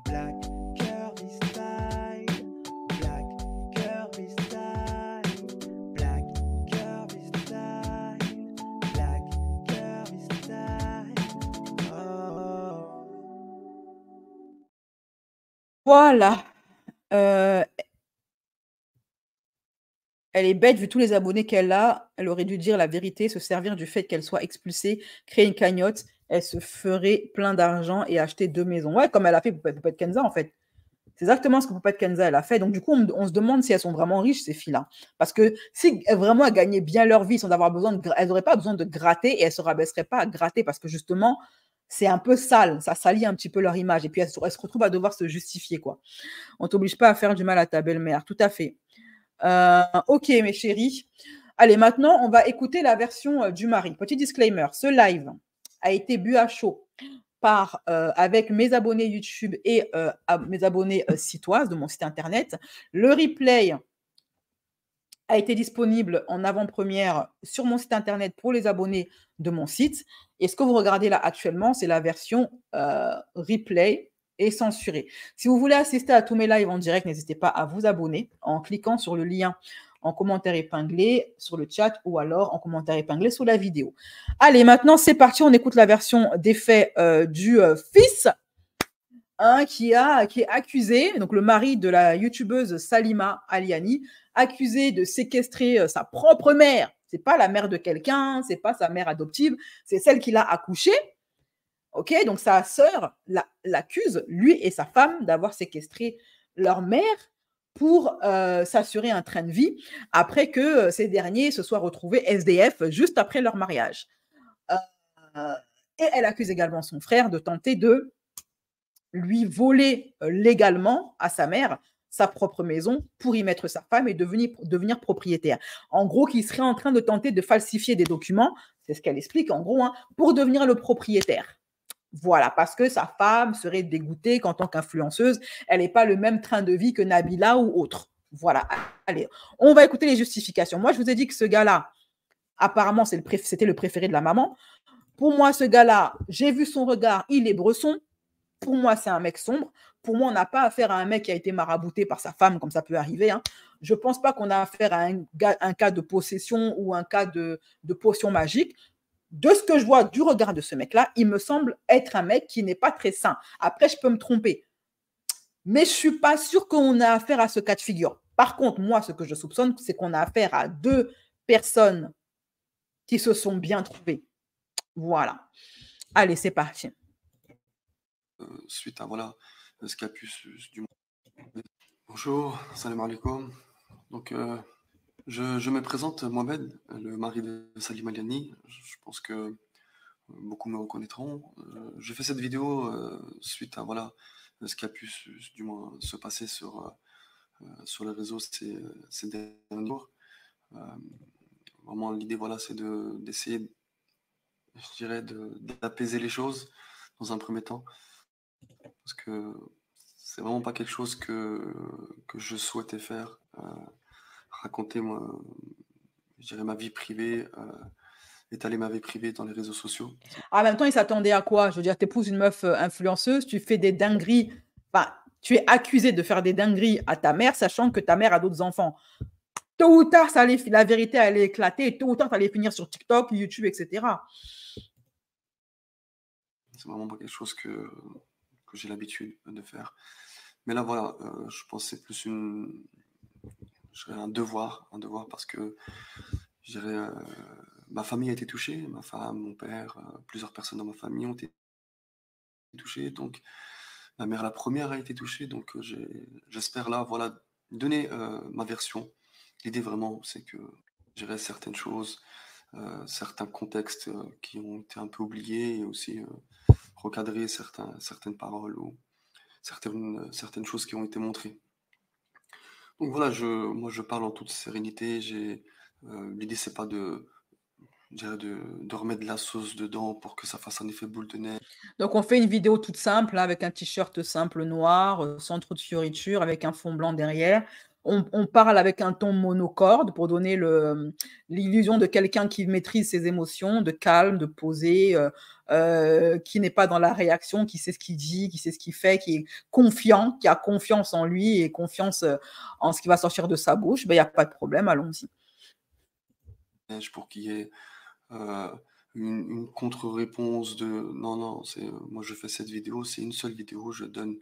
Black curvy style, black curvy style, black curvy style, black curvy style. Oh. Voilà. Elle est bête vu tous les abonnés qu'elle a. Elle aurait dû dire la vérité, se servir du fait qu'elle soit expulsée, créer une cagnotte. Elle se ferait plein d'argent et acheter 2 maisons. Ouais, comme elle a fait pour Poupette Kenza, en fait. C'est exactement ce que Poupette Kenza, elle a fait. Donc, du coup, on se demande si elles sont vraiment riches, ces filles-là. Parce que si vraiment elles gagnaient bien leur vie sans avoir besoin de... Elles n'auraient pas besoin de gratter et elles ne se rabaisseraient pas à gratter parce que, justement, c'est un peu sale. Ça salit un petit peu leur image. Et puis, elles se retrouvent à devoir se justifier, quoi. On t'oblige pas à faire du mal à ta belle-mère. Tout à fait. Ok, mes chéris. Allez, maintenant, on va écouter la version du mari. Petit disclaimer, ce live a été bu à chaud avec mes abonnés YouTube et mes abonnés sitoises de mon site internet. Le replay a été disponible en avant-première sur mon site internet pour les abonnés de mon site. Et ce que vous regardez là actuellement, c'est la version replay et censurée. Si vous voulez assister à tous mes lives en direct, n'hésitez pas à vous abonner en cliquant sur le lien en commentaire épinglé sur le chat ou alors en commentaire épinglé sous la vidéo. Allez, maintenant, c'est parti. On écoute la version des faits du fils qui est accusé, donc le mari de la youtubeuse Salima Aliani, accusé de séquestrer sa propre mère. C'est pas la mère de quelqu'un, c'est pas sa mère adoptive, c'est celle qui l'a accouchée. Ok, donc sa sœur l'accuse, lui et sa femme, d'avoir séquestré leur mère pour s'assurer un train de vie après que ces derniers se soient retrouvés SDF juste après leur mariage. Et elle accuse également son frère de tenter de lui voler légalement à sa mère sa propre maison pour y mettre sa femme et devenir propriétaire. En gros, qu'il serait en train de tenter de falsifier des documents, c'est ce qu'elle explique en gros, pour devenir le propriétaire. Voilà, parce que sa femme serait dégoûtée qu'en tant qu'influenceuse, elle n'ait pas le même train de vie que Nabila ou autre. Voilà, allez, on va écouter les justifications. Moi, je vous ai dit que ce gars-là, apparemment, c'était le préféré de la maman. Pour moi, ce gars-là, j'ai vu son regard, il est bresson. Pour moi, c'est un mec sombre. Pour moi, on n'a pas affaire à un mec qui a été marabouté par sa femme, comme ça peut arriver. Je ne pense pas qu'on a affaire à un cas de possession ou un cas de potion magique. De ce que je vois du regard de ce mec-là, il me semble être un mec qui n'est pas très sain. Après, je peux me tromper. Mais je ne suis pas sûre qu'on a affaire à ce cas de figure. Par contre, moi, ce que je soupçonne, c'est qu'on a affaire à 2 personnes qui se sont bien trouvées. Voilà. Allez, c'est parti. Suite à voilà, ce qu'a pu du Bonjour, salam alaikum. Donc, je me présente Mohamed, le mari de Salima Aliani. Je pense que beaucoup me reconnaîtront. Je fais cette vidéo suite à voilà, ce qui a pu du moins se passer sur les réseaux ces derniers jours. Vraiment, l'idée, voilà, c'est d'essayer, je dirais, d'apaiser les choses dans un premier temps. Parce que c'est vraiment pas quelque chose que je souhaitais faire. Raconter, moi, je dirais, ma vie privée, étaler ma vie privée dans les réseaux sociaux. En même temps, il s'attendait à quoi? Je veux dire, tu épouses une meuf influenceuse, tu fais des dingueries, enfin, tu es accusé de faire des dingueries à ta mère, sachant que ta mère a d'autres enfants. Tôt ou tard, la vérité allait éclater, et tôt ou tard, ça allait finir sur TikTok, YouTube, etc. C'est vraiment pas quelque chose que j'ai l'habitude de faire. Mais là, voilà, je pense que c'est plus un devoir parce que, je dirais, ma famille a été touchée, ma femme, mon père, plusieurs personnes dans ma famille ont été touchées, donc ma mère, la première, a été touchée, donc j'espère là, voilà, donner ma version. L'idée vraiment, c'est que je dirais certaines choses, certains contextes qui ont été un peu oubliés et aussi recadrer certaines paroles ou certaines choses qui ont été montrées. Donc voilà, moi je parle en toute sérénité. L'idée c'est pas de remettre de la sauce dedans pour que ça fasse un effet boule de neige. Donc, on fait une vidéo toute simple, avec un t-shirt simple noir, sans trop de fioritures, avec un fond blanc derrière. on parle avec un ton monocorde pour donner l'illusion de quelqu'un qui maîtrise ses émotions, de calme, de posé, qui n'est pas dans la réaction, qui sait ce qu'il dit, qui sait ce qu'il fait, qui est confiant, qui a confiance en lui et confiance en ce qui va sortir de sa bouche. Ben, il n'y a pas de problème, allons-y. Pour qu'il y ait une contre-réponse de non, moi je fais cette vidéo, c'est une seule vidéo, je donne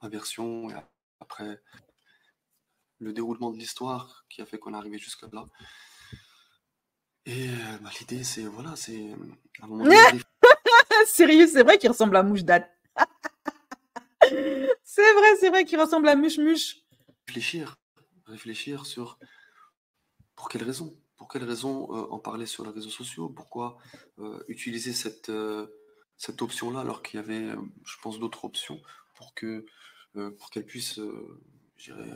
ma version et après le déroulement de l'histoire qui a fait qu'on est arrivé jusque là. Et l'idée c'est voilà, c'est à un moment donné, Sérieux, c'est vrai qu'il ressemble à Mouche Date. C'est vrai qu'il ressemble à Muche. réfléchir sur pour quelles raisons en parler sur les réseaux sociaux, pourquoi utiliser cette option-là alors qu'il y avait, je pense, d'autres options pour qu'elle puisse, je dirais,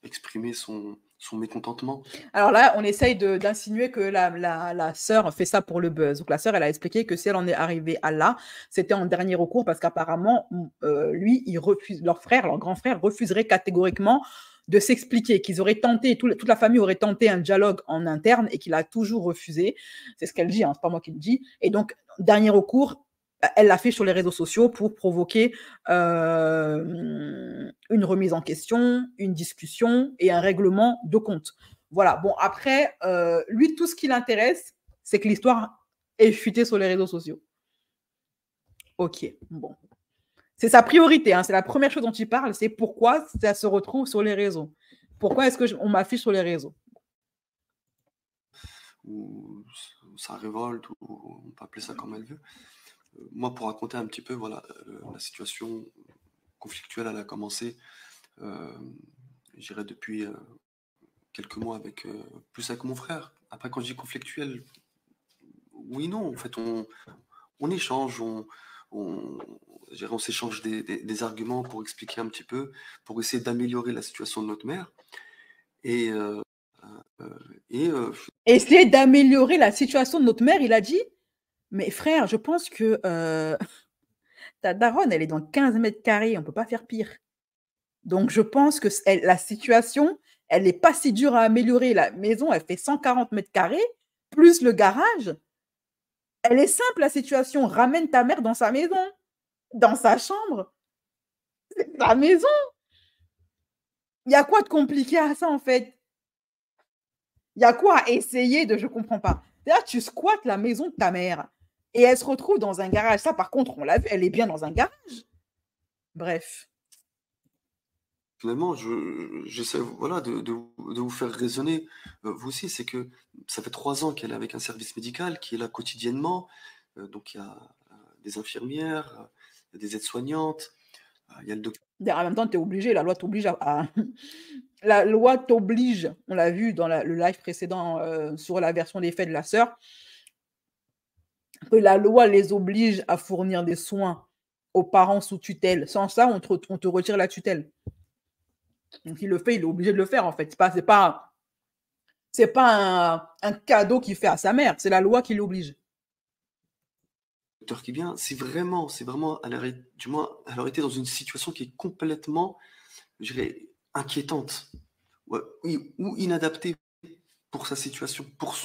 exprimer son mécontentement. Alors là, on essaye d'insinuer que la sœur fait ça pour le buzz. Donc la sœur, elle a expliqué que si elle en est arrivée à là, c'était en dernier recours parce qu'apparemment, lui, leur grand frère refuserait catégoriquement de s'expliquer, qu'ils auraient tenté, toute la famille aurait tenté un dialogue en interne et qu'il a toujours refusé. C'est ce qu'elle dit, hein, c'est pas moi qui le dis. Et donc, dernier recours, elle l'a fait sur les réseaux sociaux pour provoquer une remise en question, une discussion et un règlement de compte. Voilà. Bon, après, lui, tout ce qui l'intéresse, c'est que l'histoire est fuitée sur les réseaux sociaux. Ok, bon. C'est sa priorité, hein, c'est la première chose dont il parle, c'est pourquoi ça se retrouve sur les réseaux. Pourquoi est-ce qu'on m'affiche sur les réseaux? Ou ça révolte, ou on peut appeler ça comme elle veut. Moi, pour raconter un petit peu, voilà, la situation conflictuelle, elle a commencé, je dirais, depuis quelques mois plus avec mon frère. Après, quand je dis conflictuel, oui, non, en fait, on échange, on s'échange des arguments pour expliquer un petit peu, pour essayer d'améliorer la situation de notre mère. Et essayer d'améliorer la situation de notre mère, il a dit, mais frère, je pense que ta daronne, elle est dans 15 mètres carrés, on ne peut pas faire pire. Donc, je pense que la situation, elle n'est pas si dure à améliorer. La maison, elle fait 140 mètres carrés, plus le garage. Elle est simple, la situation. Ramène ta mère dans sa maison, dans sa chambre. C'est sa maison. Il y a quoi de compliqué à ça, en fait? Il y a quoi à essayer de... Je ne comprends pas. D'ailleurs, tu squattes la maison de ta mère et elle se retrouve dans un garage. Ça, par contre, on l'a vu, elle est bien dans un garage. Bref. Finalement, j'essaie voilà, de vous faire raisonner, vous aussi, c'est que ça fait 3 ans qu'elle est avec un service médical qui est là quotidiennement. Donc il y a des infirmières, il y a des aides-soignantes, il y a le docteur. En même temps, tu es obligé, la loi t'oblige La loi t'oblige, on l'a vu dans le live précédent sur la version des faits de la sœur, que la loi les oblige à fournir des soins aux parents sous tutelle. Sans ça, on te retire la tutelle. Donc, il le fait, il est obligé de le faire, en fait. C'est pas un cadeau qu'il fait à sa mère, c'est la loi qui l'oblige. Le docteur qui vient, c'est vraiment, du moins, elle aurait été dans une situation qui est complètement, je dirais, inquiétante, ou inadaptée pour sa situation, pour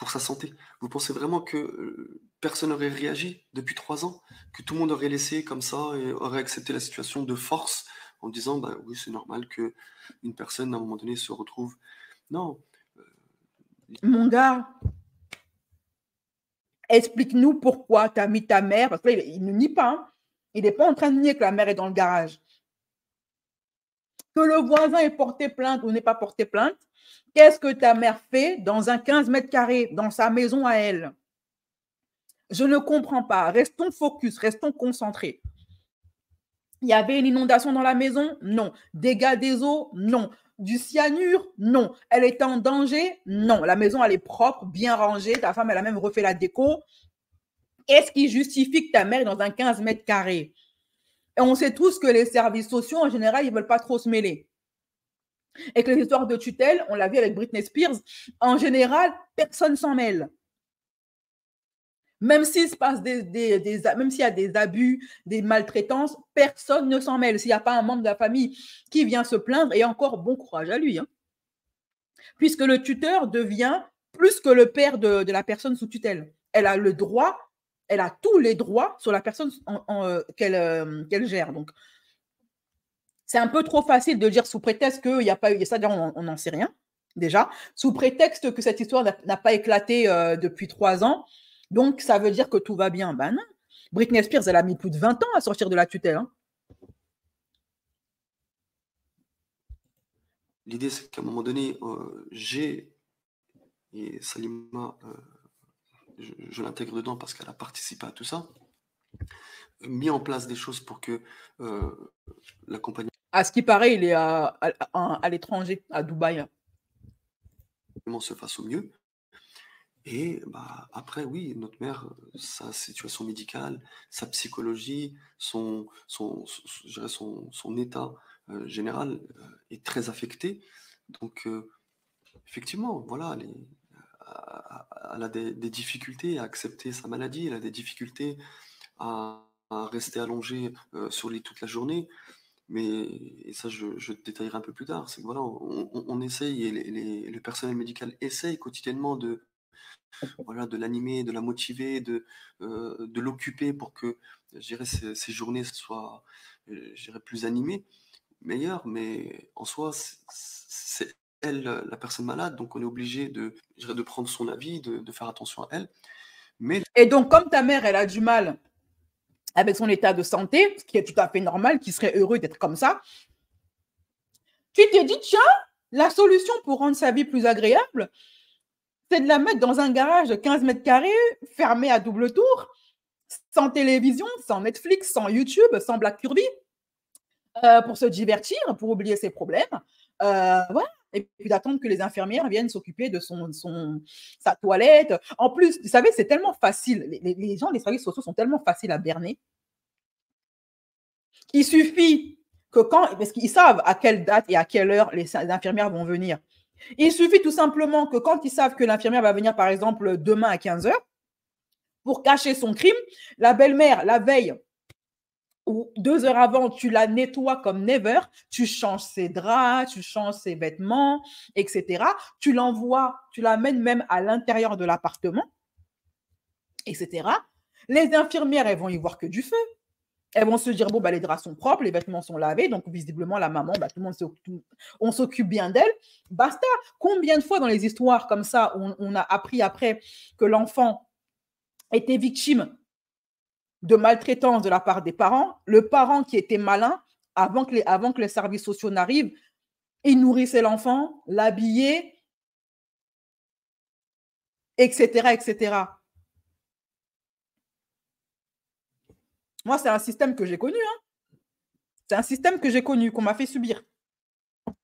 sa santé. Vous pensez vraiment que personne n'aurait réagi depuis 3 ans, que tout le monde aurait laissé comme ça et aurait accepté la situation de force en disant, bah oui, c'est normal que une personne, à un moment donné, se retrouve... Non. Mon gars, explique-nous pourquoi tu as mis ta mère, parce que là, il ne nie pas, hein. Il n'est pas en train de nier que la mère est dans le garage. Que le voisin ait porté plainte ou n'ait pas porté plainte, qu'est-ce que ta mère fait dans un 15 mètres carrés, dans sa maison à elle? Je ne comprends pas. Restons focus, restons concentrés. Il y avait une inondation dans la maison? Non. Dégâts des eaux? Non. Du cyanure? Non. Elle était en danger? Non. La maison, elle est propre, bien rangée. Ta femme, elle a même refait la déco. Qu'est-ce qui justifie que ta mère est dans un 15 mètres carrés? Et on sait tous que les services sociaux, en général, ils ne veulent pas trop se mêler. Et que les histoires de tutelle, on l'a vu avec Britney Spears, en général, personne s'en mêle. Même s'il se passe même s'il y a des abus, des maltraitances, personne ne s'en mêle. S'il n'y a pas un membre de la famille qui vient se plaindre, et encore bon courage à lui, hein. Puisque le tuteur devient plus que le père de la personne sous tutelle. Elle a le droit, elle a tous les droits sur la personne qu'elle gère. Donc, c'est un peu trop facile de dire sous prétexte qu'il n'y a pas eu ça, on n'en sait rien, déjà. Sous prétexte que cette histoire n'a pas éclaté depuis 3 ans, donc ça veut dire que tout va bien. Ben non. Britney Spears, elle a mis plus de 20 ans à sortir de la tutelle, hein. L'idée, c'est qu'à un moment donné, j'ai, et Salima, je l'intègre dedans parce qu'elle a participé à tout ça, mis en place des choses pour que l'accompagnement À ce qui paraît, il est à l'étranger, à Dubaï. se fasse au mieux. Et bah, après, oui, notre mère, sa situation médicale, sa psychologie, je dirais son état général est très affecté. Donc, effectivement, voilà, elle a des difficultés à accepter sa maladie, elle a des difficultés à rester allongée sur le lit toute la journée. Mais, et ça, je détaillerai un peu plus tard, c'est que voilà, on essaye, et le personnel médical essaye quotidiennement voilà, de l'animer, de la motiver, de l'occuper pour que, je dirais, ces journées soient, je dirais, plus animées, meilleures. Mais en soi, c'est elle, la personne malade, donc on est obligé je dirais, de prendre son avis, de faire attention à elle. Mais Et donc, comme ta mère, elle a du mal avec son état de santé, ce qui est tout à fait normal, qui serait heureux d'être comme ça, tu t'es dit, tiens, la solution pour rendre sa vie plus agréable, c'est de la mettre dans un garage de 15 mètres carrés, fermé à double tour, sans télévision, sans Netflix, sans YouTube, sans Black Kirby, pour se divertir, pour oublier ses problèmes. Voilà. Et puis d'attendre que les infirmières viennent s'occuper de sa toilette. En plus, vous savez, c'est tellement facile. Les gens des services sociaux sont tellement faciles à berner. Il suffit que parce qu'ils savent à quelle date et à quelle heure les infirmières vont venir. Il suffit tout simplement que quand ils savent que l'infirmière va venir, par exemple, demain à 15h, pour cacher son crime, la belle-mère, la veille ou 2 heures avant, tu la nettoies comme never, tu changes ses draps, tu changes ses vêtements, etc. Tu l'envoies, tu l'amènes même à l'intérieur de l'appartement, etc. Les infirmières, elles vont y voir que du feu. Elles vont se dire, bon, bah, les draps sont propres, les vêtements sont lavés, donc visiblement, la maman, bah, tout le monde on s'occupe bien d'elle. Basta. Combien de fois dans les histoires comme ça, on a appris après que l'enfant était victime de maltraitance de la part des parents, le parent qui était malin, avant que les services sociaux n'arrivent, il nourrissait l'enfant, l'habillait, etc., etc. Moi, c'est un système que j'ai connu, hein. C'est un système que j'ai connu, qu'on m'a fait subir.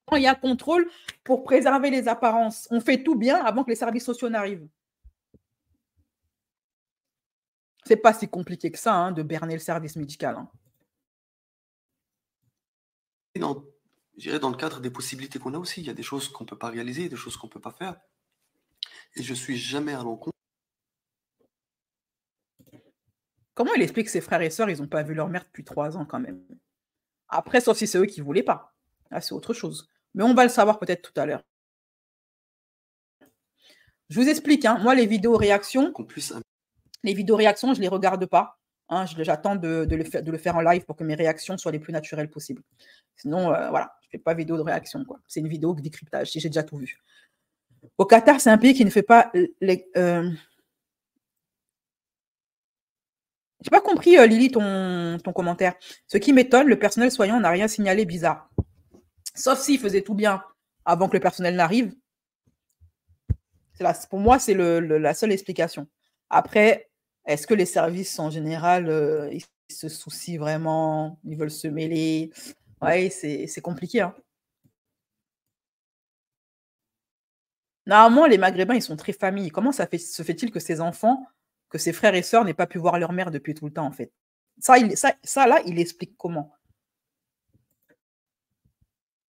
Quand il y a contrôle pour préserver les apparences, on fait tout bien avant que les services sociaux n'arrivent. C'est pas si compliqué que ça, hein, de berner le service médical, hein. je dirais dans le cadre des possibilités qu'on a aussi, il y a des choses qu'on ne peut pas réaliser, des choses qu'on ne peut pas faire. Et je suis jamais à l'encontre. Comment il explique que ses frères et sœurs, ils n'ont pas vu leur mère depuis 3 ans quand même? Après, sauf si c'est eux qui ne voulaient pas. Là, c'est autre chose. Mais on va le savoir peut-être tout à l'heure. Je vous explique, hein, moi, les vidéos réactions, Qu'on puisse je ne les regarde pas. Hein, j'attends de le faire en live pour que mes réactions soient les plus naturelles possibles. Sinon, voilà, je ne fais pas vidéo de réaction, quoi. C'est une vidéo de décryptage, si j'ai déjà tout vu. Au Qatar, c'est un pays qui ne fait pas J'ai pas compris, Lily, ton commentaire. Ce qui m'étonne, le personnel soignant n'a rien signalé bizarre. Sauf s'il faisait tout bien avant que le personnel n'arrive. Pour moi, c'est la seule explication. Après, est-ce que les services en général, ils se soucient vraiment, ils veulent se mêler? Ouais, c'est compliqué, hein. Normalement, les Maghrébins, ils sont très familles. Comment se fait-il que ces enfants, que ces frères et sœurs n'aient pas pu voir leur mère depuis tout le temps, en fait? Ça, là, il explique comment.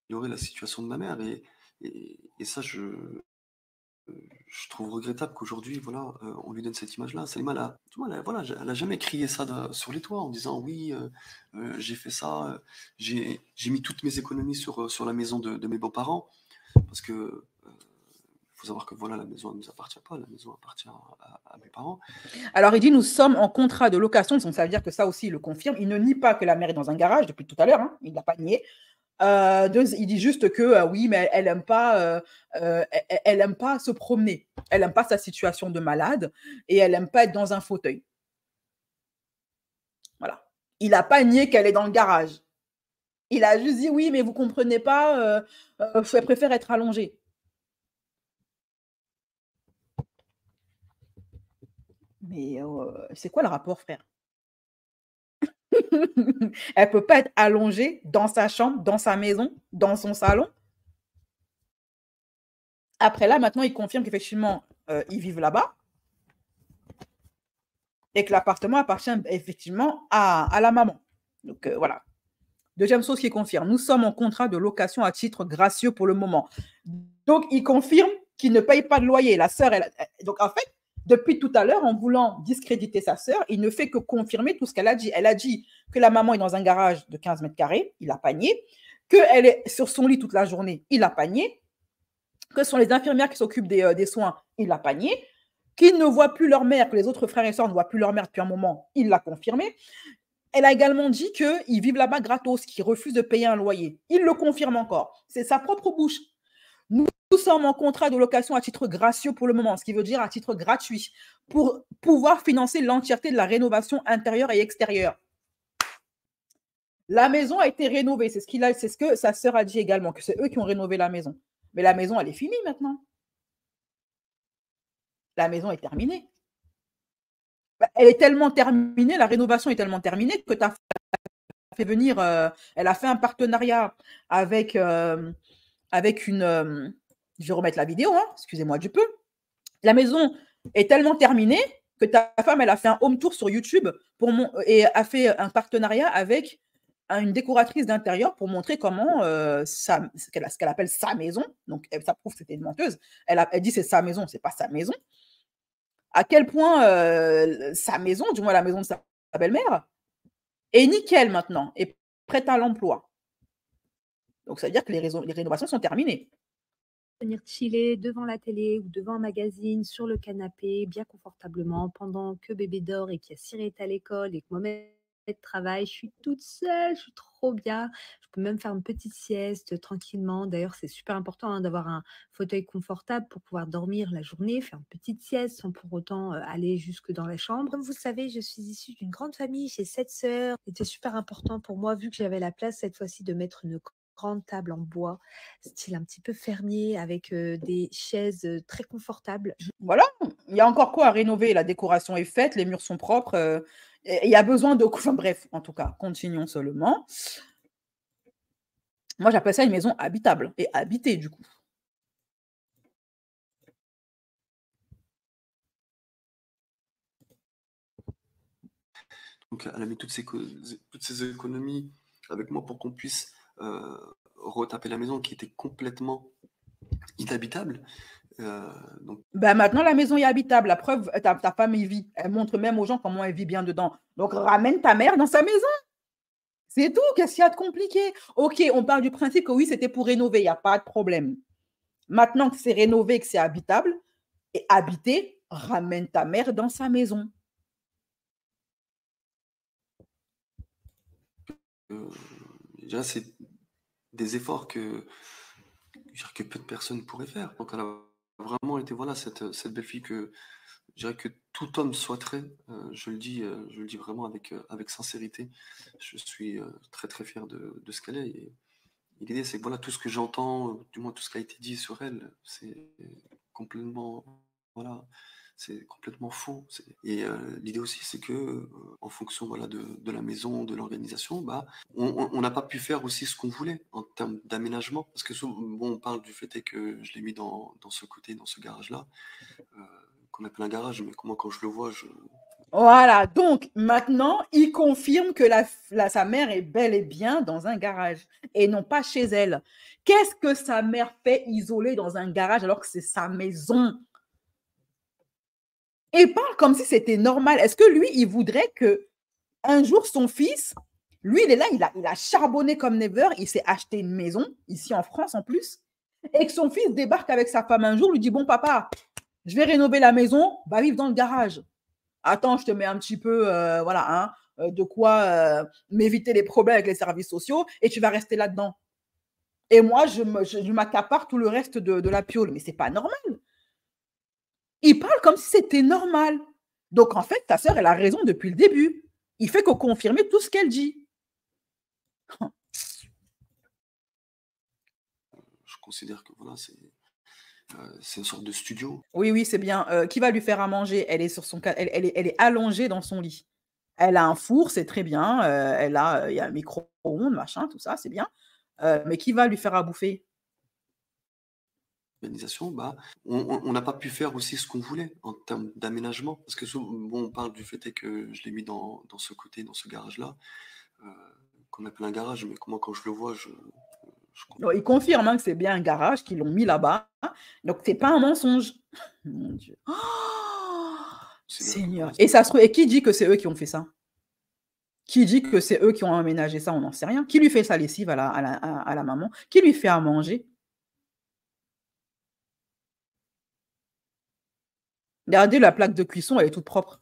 améliorer la situation de ma mère. Et ça, je trouve regrettable qu'aujourd'hui, voilà, on lui donne cette image-là. Salima, tu vois, voilà, elle a jamais crié ça sur les toits en disant oui, j'ai fait ça, j'ai mis toutes mes économies sur la maison de mes beaux-parents, parce que faut savoir que voilà, la maison ne nous appartient pas, la maison appartient à mes parents. Alors, il dit, nous sommes en contrat de location, donc ça veut dire que ça aussi, il le confirme. Il ne nie pas que la mère est dans un garage depuis tout à l'heure, hein, il ne l'a pas nié. Il dit juste que oui, mais elle aime pas, elle aime pas se promener. Elle aime pas sa situation de malade et elle aime pas être dans un fauteuil. Voilà. Il n'a pas nié qu'elle est dans le garage. Il a juste dit oui, mais vous comprenez pas, elle préfère être allongée. Mais c'est quoi le rapport, frère? Elle peut pas être allongée dans sa chambre, dans sa maison, dans son salon. Après là, maintenant, il confirme qu'effectivement, ils vivent là-bas et que l'appartement appartient effectivement à la maman. Donc voilà. Deuxième chose qui confirme, nous sommes en contrat de location à titre gracieux pour le moment. Donc, il confirme qu'il ne paye pas de loyer. La sœur, donc en fait, depuis tout à l'heure, en voulant discréditer sa sœur, il ne fait que confirmer tout ce qu'elle a dit. Elle a dit que la maman est dans un garage de 15 mètres carrés, il a panié, qu'elle est sur son lit toute la journée, il a panié, que ce sont les infirmières qui s'occupent des soins, il a panié, qu'ils ne voient plus leur mère, que les autres frères et sœurs ne voient plus leur mère depuis un moment, il l'a confirmé. Elle a également dit qu'ils vivent là-bas gratos, qu'ils refusent de payer un loyer. Il le confirme encore. C'est sa propre bouche. Nous sommes en contrat de location à titre gracieux pour le moment, ce qui veut dire à titre gratuit, pour pouvoir financer l'entièreté de la rénovation intérieure et extérieure. La maison a été rénovée, c'est ce que sa sœur a dit également, que c'est eux qui ont rénové la maison. Mais la maison, elle est finie maintenant. La maison est terminée. Elle est tellement terminée, la rénovation est tellement terminée que tu as fait venir, elle a fait un partenariat avec une, je vais remettre la vidéo, hein, excusez-moi du peu. La maison est tellement terminée que ta femme, elle a fait un home tour sur YouTube et a fait un partenariat avec une décoratrice d'intérieur pour montrer comment ce qu'elle appelle sa maison. Donc, ça prouve que c'était une menteuse. Elle dit c'est sa maison, c'est pas sa maison. À quel point sa maison, du moins la maison de sa belle-mère, est nickel maintenant, est prête à l'emploi. Donc, ça veut dire que les rénovations sont terminées. Venir chiller devant la télé ou devant un magazine, sur le canapé, bien confortablement, pendant que bébé dort et qu'il y a Cyril est à l'école et que moi-même travaille, je suis toute seule, je suis trop bien. Je peux même faire une petite sieste tranquillement. D'ailleurs, c'est super important hein, d'avoir un fauteuil confortable pour pouvoir dormir la journée, faire une petite sieste sans pour autant aller jusque dans la chambre. Comme vous le savez, je suis issue d'une grande famille, j'ai 7 sœurs. C'était super important pour moi, vu que j'avais la place cette fois-ci de mettre une grande table en bois, style un petit peu fermier, avec des chaises très confortables. Voilà, il y a encore quoi à rénover. La décoration est faite, les murs sont propres. Il y a besoin de... Enfin bref, en tout cas, continuons seulement. Moi, j'appelle ça une maison habitable et habitée, du coup. Donc, elle a mis toutes ces économies avec moi pour qu'on puisse retaper la maison qui était complètement inhabitable. Donc... Maintenant, la maison est habitable. La preuve, ta femme y vit. Elle montre même aux gens comment elle vit bien dedans. Donc, ramène ta mère dans sa maison. C'est tout. Qu'est-ce qu'il y a de compliqué? Ok, on part du principe que oui, c'était pour rénover. Il n'y a pas de problème. Maintenant que c'est rénové, que c'est habitable et habité, ramène ta mère dans sa maison. Déjà, c'est des efforts que peu de personnes pourraient faire. Donc, elle a vraiment été cette belle fille que je dirais que tout homme souhaiterait. Je le dis vraiment avec sincérité. Je suis très très fier de ce qu'elle est. Et l'idée, c'est que voilà, tout ce que j'entends, du moins tout ce qui a été dit sur elle, c'est complètement c'est complètement faux. Et l'idée aussi, c'est que en fonction de la maison, de l'organisation, on n'a pas pu faire aussi ce qu'on voulait en termes d'aménagement. Parce que on parle du fait que je l'ai mis dans ce côté, dans ce garage-là, qu'on appelle un garage, mais moi quand je le vois, Voilà, donc maintenant, il confirme que sa mère est bel et bien dans un garage et non pas chez elle. Qu'est-ce que sa mère fait isolée dans un garage alors que c'est sa maison? Et il parle comme si c'était normal. Est-ce que lui, il voudrait que un jour son fils, lui, il est là, il a charbonné comme never, il s'est acheté une maison, ici en France en plus, et que son fils débarque avec sa femme un jour, lui dit, bon papa, je vais rénover la maison, va vivre dans le garage. Attends, je te mets un petit peu, voilà, hein, de quoi m'éviter les problèmes avec les services sociaux et tu vas rester là-dedans. Et moi, je m'accapare tout le reste de la piole. Mais c'est pas normal. Il parle comme si c'était normal. Donc, en fait, ta sœur, elle a raison depuis le début. Il fait que confirmer tout ce qu'elle dit. Je considère que voilà, c'est une sorte de studio. Oui, oui, c'est bien. Qui va lui faire à manger? Elle est sur son, elle est allongée dans son lit. Elle a un four, c'est très bien. Il y a un micro-ondes, machin, tout ça, c'est bien. Mais qui va lui faire à bouffer? Organisation, bah, on n'a pas pu faire aussi ce qu'on voulait en termes d'aménagement. Parce que bon, on parle du fait est que je l'ai mis dans ce côté, dans ce garage-là, qu'on appelle un garage, mais comment quand je le vois, Donc, il confirme hein, que c'est bien un garage qu'ils l'ont mis là-bas. Donc, c'est pas un mensonge. Mon Dieu. Oh, considère que Seigneur. voilà, Et ça se trouve, et qui dit que c'est eux qui ont fait ça? Qui dit que c'est eux qui ont aménagé ça? On n'en sait rien. Qui lui fait sa lessive à la maman? Qui lui fait à manger? Regardez la plaque de cuisson, elle est toute propre.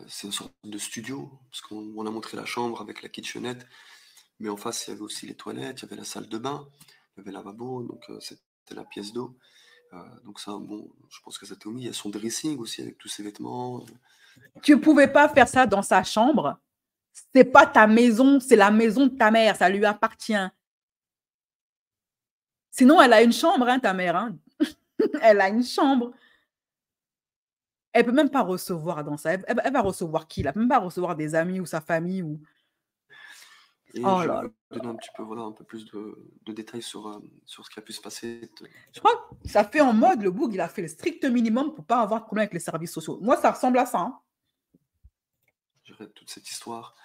c'est une sorte de studio, parce qu'on a montré la chambre avec la kitchenette, mais en face, il y avait aussi les toilettes, il y avait la salle de bain, il y avait le lavabo, donc c'était la pièce d'eau. Donc ça, bon, je pense que ça t'est omis. Il y a son dressing aussi avec tous ses vêtements. Tu pouvais pas faire ça dans sa chambre. C'est pas ta maison, c'est la maison de ta mère, ça lui appartient. Sinon, elle a une chambre, hein, ta mère. Hein. Elle a une chambre. Elle peut même pas recevoir dans ça. Elle va recevoir qui? Elle peut même pas recevoir des amis ou sa famille ou. Et Oh je là vais là. donner un petit peu, voilà, un peu plus de détails sur ce qui a pu se passer. Je crois que ça fait en mode le boug, il a fait le strict minimum pour pas avoir de problème avec les services sociaux. Moi, ça ressemble à ça. Hein. Je dirais toute cette histoire.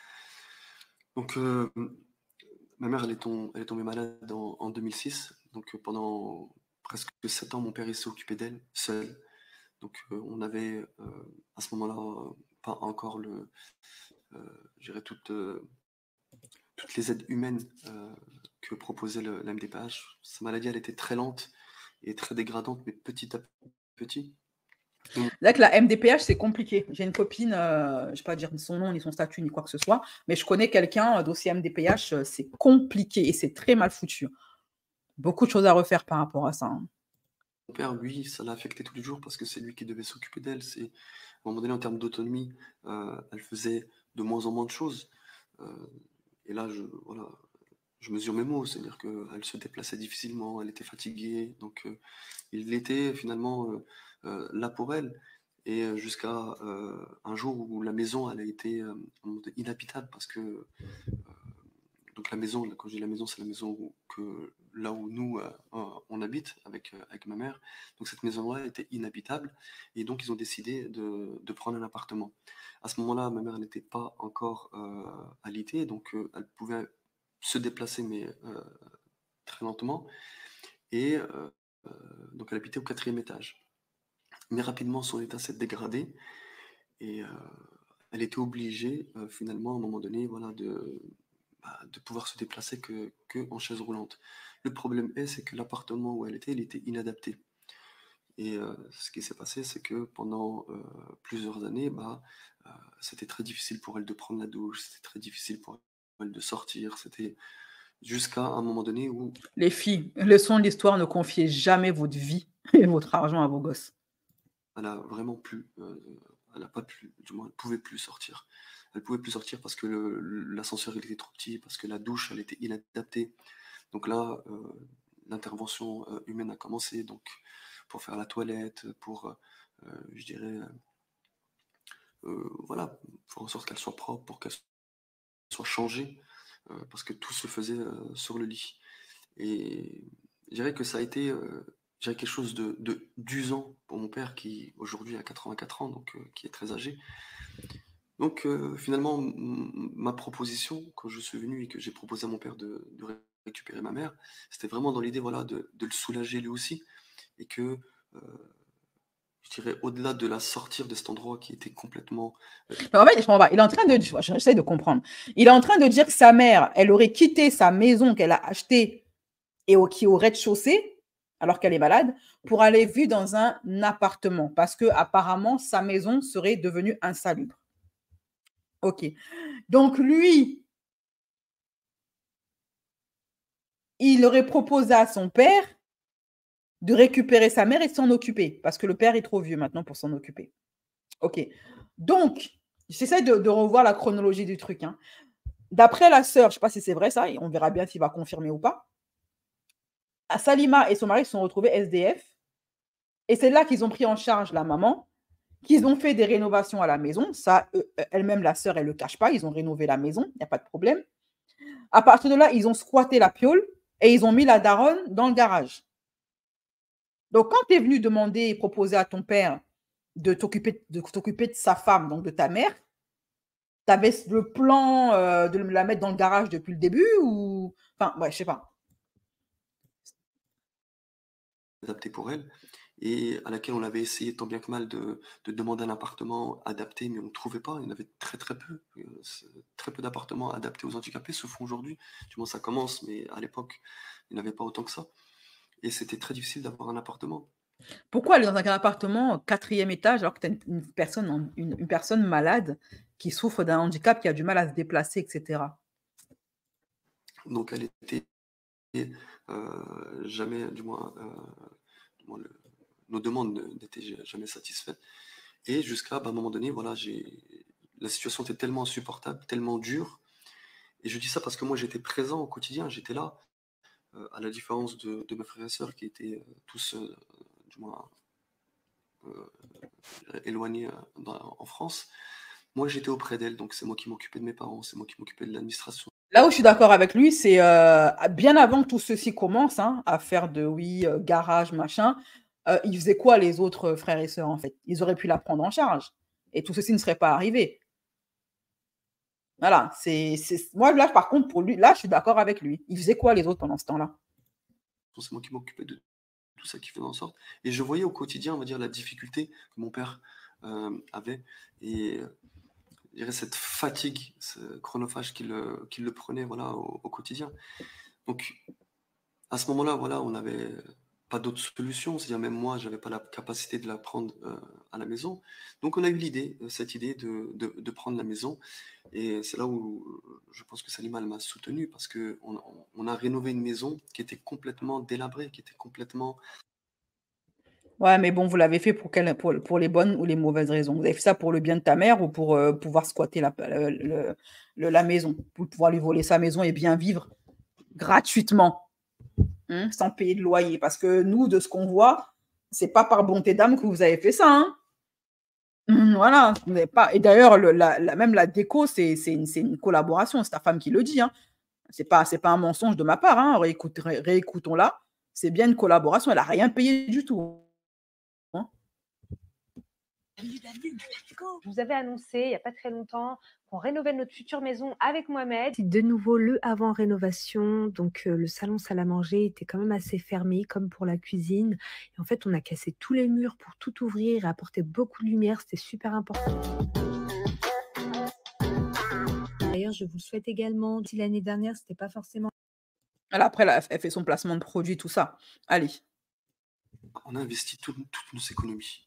Donc, ma mère, elle est tombée malade en 2006. Donc, pendant presque 7 ans, mon père il s'est occupé d'elle seul. Donc, on avait à ce moment-là pas encore je dirais toutes les aides humaines que proposait la MDPH. Sa maladie, elle était très lente et très dégradante, mais petit à petit. Là, que la MDPH, c'est compliqué. J'ai une copine, je ne vais pas dire son nom, ni son statut, ni quoi que ce soit, mais je connais quelqu'un, dossier MDPH, c'est compliqué et c'est très mal foutu. Beaucoup de choses à refaire par rapport à ça. Hein. Mon père, lui, ça l'a affecté tous les jours parce que c'est lui qui devait s'occuper d'elle. À un moment donné, en termes d'autonomie, elle faisait de moins en moins de choses. Et là, voilà, je mesure mes mots, c'est-à-dire qu'elle se déplaçait difficilement, elle était fatiguée, donc il était finalement là pour elle. Et jusqu'à un jour où la maison, elle a été inhabitable parce que donc la maison, quand je dis la maison, c'est la maison là où nous, on habite avec ma mère. Donc cette maison-là était inhabitable et donc ils ont décidé de prendre un appartement. À ce moment-là, ma mère n'était pas encore alitée, donc elle pouvait se déplacer, mais très lentement. Et donc elle habitait au 4e étage. Mais rapidement, son état s'est dégradé et elle était obligée, finalement, à un moment donné, voilà, de pouvoir se déplacer que en chaise roulante. Le problème c'est que l'appartement où elle était, il était inadapté. Et ce qui s'est passé, c'est que pendant plusieurs années, c'était très difficile pour elle de prendre la douche, c'était très difficile pour elle de sortir, c'était jusqu'à un moment donné où Les filles, leçon de l'histoire, ne confiez jamais votre vie et votre argent à vos gosses. elle a vraiment plus, elle a pas pu, du moins elle pouvait plus sortir. Elle pouvait plus sortir parce que l'ascenseur il était trop petit, parce que la douche elle était inadaptée. Donc là, l'intervention humaine a commencé, donc pour faire la toilette, pour, je dirais, voilà, faire en sorte qu'elle soit propre, pour qu'elle soit changée, parce que tout se faisait sur le lit. Et je dirais que ça a été je dirais quelque chose d'usant pour mon père qui aujourd'hui a 84 ans, donc qui est très âgé. Donc finalement, ma proposition, quand je suis venu et que j'ai proposé à mon père de récupérer ma mère, c'était vraiment dans l'idée voilà, de le soulager lui aussi et que, je dirais, au-delà de la sortir de cet endroit qui était complètement... Mais en fait, je comprends pas. Il est en train de, j'essaie de comprendre. Il est en train de dire que sa mère, elle aurait quitté sa maison qu'elle a achetée et qui est au rez-de-chaussée, alors qu'elle est malade, pour aller vivre dans un appartement, parce que apparemment sa maison serait devenue insalubre. Ok. Donc lui, il aurait proposé à son père de récupérer sa mère et de s'en occuper, parce que le père est trop vieux maintenant pour s'en occuper. Ok. Donc, j'essaie de revoir la chronologie du truc. Hein. D'après la sœur, je ne sais pas si c'est vrai ça, et on verra bien s'il va confirmer ou pas. Salima et son mari se sont retrouvés SDF, et c'est là qu'ils ont pris en charge la maman, qu'ils ont fait des rénovations à la maison. Ça, elle-même, la sœur, elle ne le cache pas, ils ont rénové la maison, il n'y a pas de problème. À partir de là, ils ont squatté la piole et ils ont mis la daronne dans le garage. Donc, quand tu es venu demander et proposer à ton père de t'occuper de sa femme, donc de ta mère, tu avais le plan de la mettre dans le garage depuis le début ou... Enfin, ouais, je sais pas. Adapté pour elle et à laquelle on avait essayé tant bien que mal de demander un appartement adapté, mais on ne trouvait pas. Il y en avait très très peu. Très peu d'appartements adaptés aux handicapés se font aujourd'hui. Du moins, ça commence, mais à l'époque, il n'y en avait pas autant que ça. Et c'était très difficile d'avoir un appartement. Pourquoi aller dans un appartement 4e étage alors que tu as une personne malade qui souffre d'un handicap, qui a du mal à se déplacer, etc. Donc, elle était jamais, du moins nos demandes n'étaient jamais satisfaites. Et jusqu'à un moment donné, voilà, la situation était tellement insupportable, tellement dure. Et je dis ça parce que moi, j'étais présent au quotidien, j'étais là, à la différence de mes frères et sœurs qui étaient tous, du moins, éloignés en France. Moi, j'étais auprès d'elle, donc c'est moi qui m'occupais de mes parents, c'est moi qui m'occupais de l'administration. Là où je suis d'accord avec lui, c'est bien avant que tout ceci commence, hein, à faire de, garage, machin, ils faisaient quoi les autres frères et sœurs, en fait? Ils auraient pu la prendre en charge. Et tout ceci ne serait pas arrivé. Voilà, moi, là, par contre, pour lui, là, je suis d'accord avec lui. Ils faisaient quoi les autres pendant ce temps-là? C'est moi qui m'occupais de tout ça qui faisait en sorte. Et je voyais au quotidien, on va dire, la difficulté que mon père avait. Et je dirais cette fatigue, ce chronophage qu'il le prenait voilà, au quotidien. Donc, à ce moment-là, voilà, on n'avait pas d'autre solution. C'est-à-dire, même moi, je n'avais pas la capacité de la prendre à la maison. Donc, on a eu cette idée de prendre la maison. Et c'est là où je pense que Salima m'a soutenu parce qu'on a rénové une maison qui était complètement délabrée, qui était complètement... Ouais, mais bon, vous l'avez fait pour les bonnes ou les mauvaises raisons. Vous avez fait ça pour le bien de ta mère ou pour pouvoir squatter la maison, pour pouvoir lui voler sa maison et bien vivre gratuitement, hein, sans payer de loyer. Parce que nous, de ce qu'on voit, c'est pas par bonté d'âme que vous avez fait ça. Hein. Voilà, vous n'avez pas. Et d'ailleurs, même la déco, c'est une collaboration. C'est ta femme qui le dit. Hein. C'est pas un mensonge de ma part. Hein. Réécoutons-la. C'est bien une collaboration. Elle n'a rien payé du tout. Je vous avais annoncé il n'y a pas très longtemps qu'on rénovait notre future maison avec Mohamed. C'est de nouveau le avant rénovation, donc le salon salle à manger était quand même assez fermé, comme pour la cuisine. Et en fait, on a cassé tous les murs pour tout ouvrir et apporter beaucoup de lumière, c'était super important. D'ailleurs, je vous le souhaite également. Si l'année dernière, c'était pas forcément... Après, elle fait son placement de produit, tout ça. Allez. On a investi toutes nos économies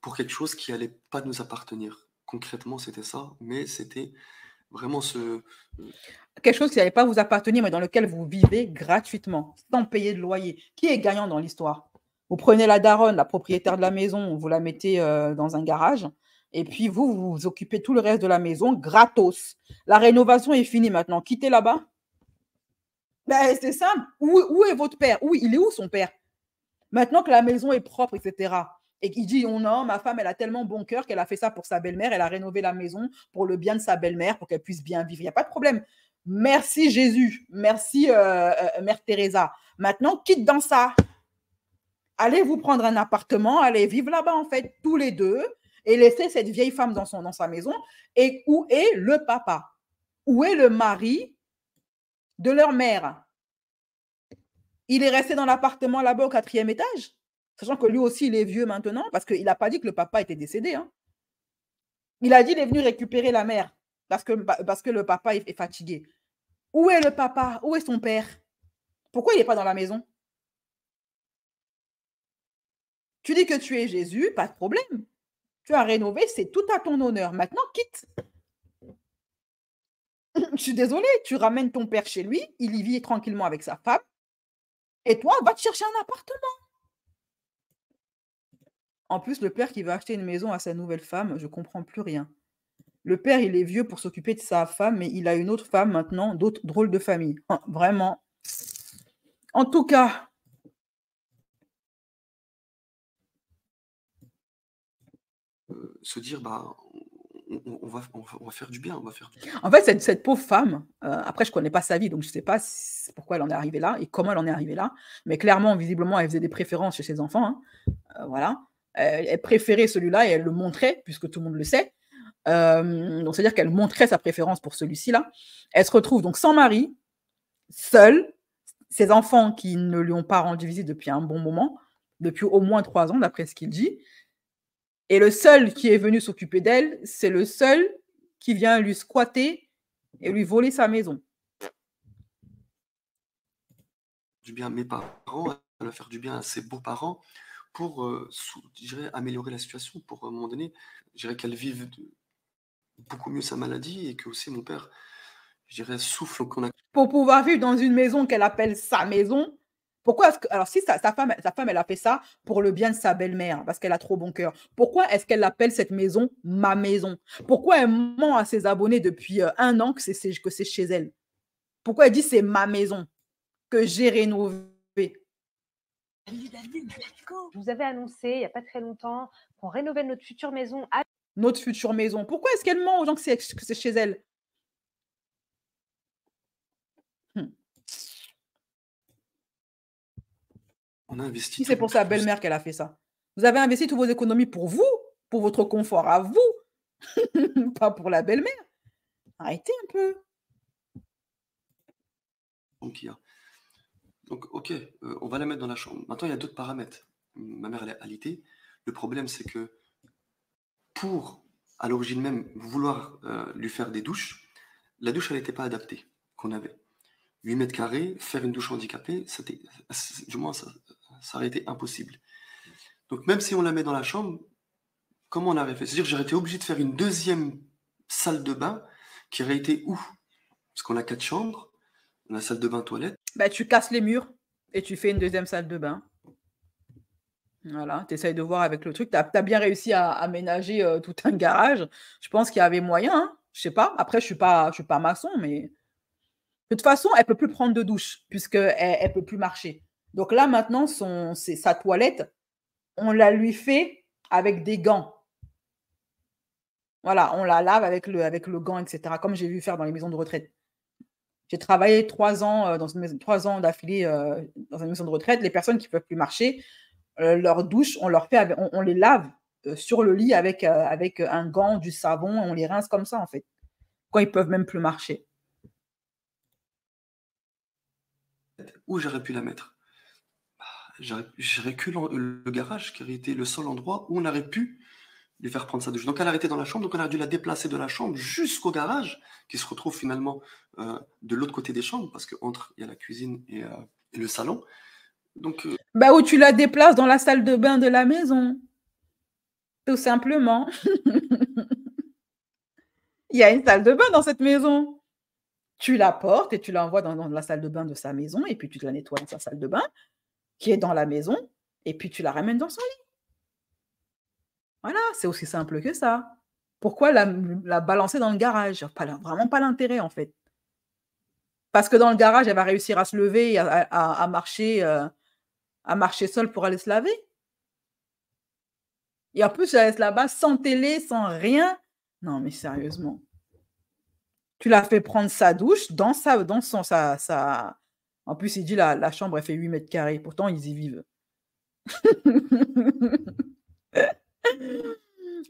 pour quelque chose qui allait pas nous appartenir. Concrètement, c'était ça, mais c'était vraiment quelque chose qui n'allait pas vous appartenir, mais dans lequel vous vivez gratuitement, sans payer de loyer. Qui est gagnant dans l'histoire? Vous prenez la daronne, la propriétaire de la maison, vous la mettez dans un garage, et puis vous occupez tout le reste de la maison gratos. La rénovation est finie maintenant. Quittez là-bas. Ben, c'est simple. Où est votre père? Il est où son père? Maintenant que la maison est propre, etc. Et qu'il dit, oh non, ma femme, elle a tellement bon cœur qu'elle a fait ça pour sa belle-mère, elle a rénové la maison pour le bien de sa belle-mère, pour qu'elle puisse bien vivre. Il n'y a pas de problème. Merci Jésus, merci Mère Teresa. Maintenant, quitte dans ça. allez vous prendre un appartement, allez vivre là-bas, en fait, tous les deux, et laissez cette vieille femme dans sa maison. Et où est le papa? Où est le mari de leur mère? Il est resté dans l'appartement là-bas au 4e étage, sachant que lui aussi, il est vieux maintenant, parce qu'il n'a pas dit que le papa était décédé. Hein. Il a dit qu'il est venu récupérer la mère, parce que le papa est fatigué. Où est le papa? Où est son père? Pourquoi il n'est pas dans la maison? Tu dis que tu es Jésus, pas de problème. Tu as rénové, c'est tout à ton honneur. Maintenant, quitte. Je suis désolée, tu ramènes ton père chez lui, il y vit tranquillement avec sa femme, et toi, va te chercher un appartement. En plus, le père qui va acheter une maison à sa nouvelle femme, je ne comprends plus rien. Le père, il est vieux pour s'occuper de sa femme, mais il a une autre femme maintenant, d'autres drôles de famille. Vraiment. En tout cas, se dire, bah, on va faire du bien, on va faire du bien. En fait, cette pauvre femme, après, je ne connais pas sa vie, donc je ne sais pas pourquoi elle en est arrivée là et comment elle en est arrivée là. Mais clairement, visiblement, elle faisait des préférences chez ses enfants. Hein. Voilà. Elle préférait celui-là et elle le montrait, puisque tout le monde le sait. Donc, c'est-à-dire qu'elle montrait sa préférence pour celui-ci-là. Elle se retrouve donc sans mari, seule, ses enfants qui ne lui ont pas rendu visite depuis un bon moment, depuis au moins 3 ans, d'après ce qu'il dit. Et le seul qui est venu s'occuper d'elle, c'est le seul qui vient lui squatter et lui voler sa maison. Du bien à mes parents, elle va faire du bien à ses beaux-parents pour, je dirais, améliorer la situation, pour à un moment donné, je dirais qu'elle vive beaucoup mieux sa maladie et que aussi mon père, je dirais, souffle qu'on a. Pour pouvoir vivre dans une maison qu'elle appelle sa maison. Pourquoi est-ce que, alors si sa femme, elle a fait ça pour le bien de sa belle-mère, parce qu'elle a trop bon cœur. Pourquoi est-ce qu'elle appelle cette maison ma maison? Pourquoi elle ment à ses abonnés depuis 1 an que c'est chez elle? Pourquoi elle dit c'est ma maison que j'ai rénovée? Je vous avais annoncé il n'y a pas très longtemps qu'on rénovait notre future maison à Notre future maison. Pourquoi est-ce qu'elle ment aux gens que c'est chez elle? On a investi. Si c'est pour sa belle-mère qu'elle a fait ça. Vous avez investi toutes vos économies pour vous, pour votre confort à vous, pas pour la belle-mère. Arrêtez un peu. Donc, ok, on va la mettre dans la chambre. Maintenant, il y a d'autres paramètres. Ma mère, elle est alitée. Le problème, c'est que pour, à l'origine même, vouloir lui faire des douches, la douche, elle n'était pas adaptée, qu'on avait. 8 mètres carrés, faire une douche handicapée, du moins, ça aurait été impossible. Donc, même si on la met dans la chambre, comment on aurait fait? C'est-à-dire que j'aurais été obligé de faire une deuxième salle de bain qui aurait été où? Parce qu'on a 4 chambres, on a la salle de bain, toilette. Bah, tu casses les murs et tu fais une deuxième salle de bain. Voilà, tu essayes de voir avec le truc. Tu as bien réussi à aménager tout un garage. Je pense qu'il y avait moyen. Hein. Je sais pas. Après, je suis pas maçon, mais de toute façon, elle peut plus prendre de douche puisqu'elle peut plus marcher. Donc là, maintenant, sa toilette, on la lui fait avec des gants. Voilà, on la lave avec le gant, etc. Comme j'ai vu faire dans les maisons de retraite. J'ai travaillé 3 ans dans une maison, 3 ans d'affilée dans une maison de retraite. Les personnes qui ne peuvent plus marcher, leur douche, on les lave sur le lit avec un gant, du savon, on les rince comme ça en fait, quand ils peuvent même plus marcher. Où j'aurais pu la mettre? J'aurais que le garage qui aurait été le seul endroit où on aurait pu lui faire prendre sa douche. Donc elle a été dans la chambre, donc on a dû la déplacer de la chambre jusqu'au garage, qui se retrouve finalement de l'autre côté des chambres, parce qu'entre, il y a la cuisine et le salon. Donc, bah, où tu la déplaces dans la salle de bain de la maison. Tout simplement. Il y a une salle de bain dans cette maison. Tu la portes et tu l'envoies dans la salle de bain de sa maison, et puis tu la nettoies dans sa salle de bain, qui est dans la maison, et puis tu la ramènes dans son lit. Voilà, c'est aussi simple que ça. Pourquoi la balancer dans le garage? Vraiment pas l'intérêt, en fait. Parce que dans le garage, elle va réussir à se lever et à marcher seule pour aller se laver. Et en plus, elle reste là-bas sans télé, sans rien. Non, mais sérieusement. Tu l'as fait prendre sa douche dans sa... En plus, il dit la chambre, elle fait 8 mètres carrés. Pourtant, ils y vivent.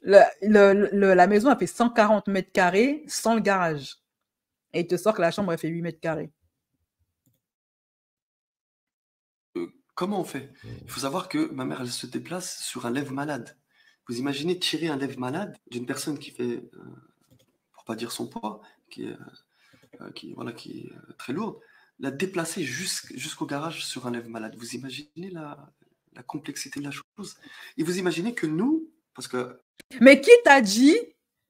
La maison a fait 140 mètres carrés sans le garage. Et il te sort que la chambre, elle fait 8 mètres carrés. Comment on fait? Il faut savoir que ma mère, elle se déplace sur un lève-malade. Vous imaginez tirer un lève-malade d'une personne qui fait, pour pas dire son poids, qui est, voilà, qui est très lourde, la déplacer jusqu'au garage sur un lève-malade. Vous imaginez la complexité de la chose? Et vous imaginez que nous, parce que Mais qui t'a dit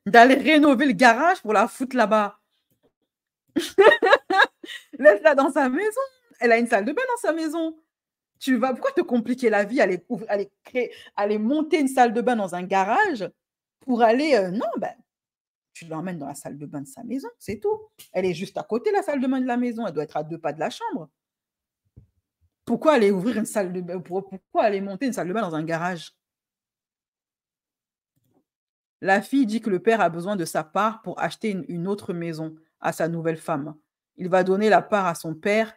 d'aller rénover le garage pour la foutre là-bas? Laisse-la dans sa maison. Elle a une salle de bain dans sa maison. Pourquoi te compliquer la vie, aller monter une salle de bain dans un garage pour aller. Non, ben, tu l'emmènes dans la salle de bain de sa maison, c'est tout. Elle est juste à côté, la salle de bain de la maison. Elle doit être à 2 pas de la chambre. Pourquoi aller ouvrir une salle de bain? Pourquoi aller monter une salle de bain dans un garage? La fille dit que le père a besoin de sa part pour acheter une autre maison à sa nouvelle femme. Il va donner la part à son père.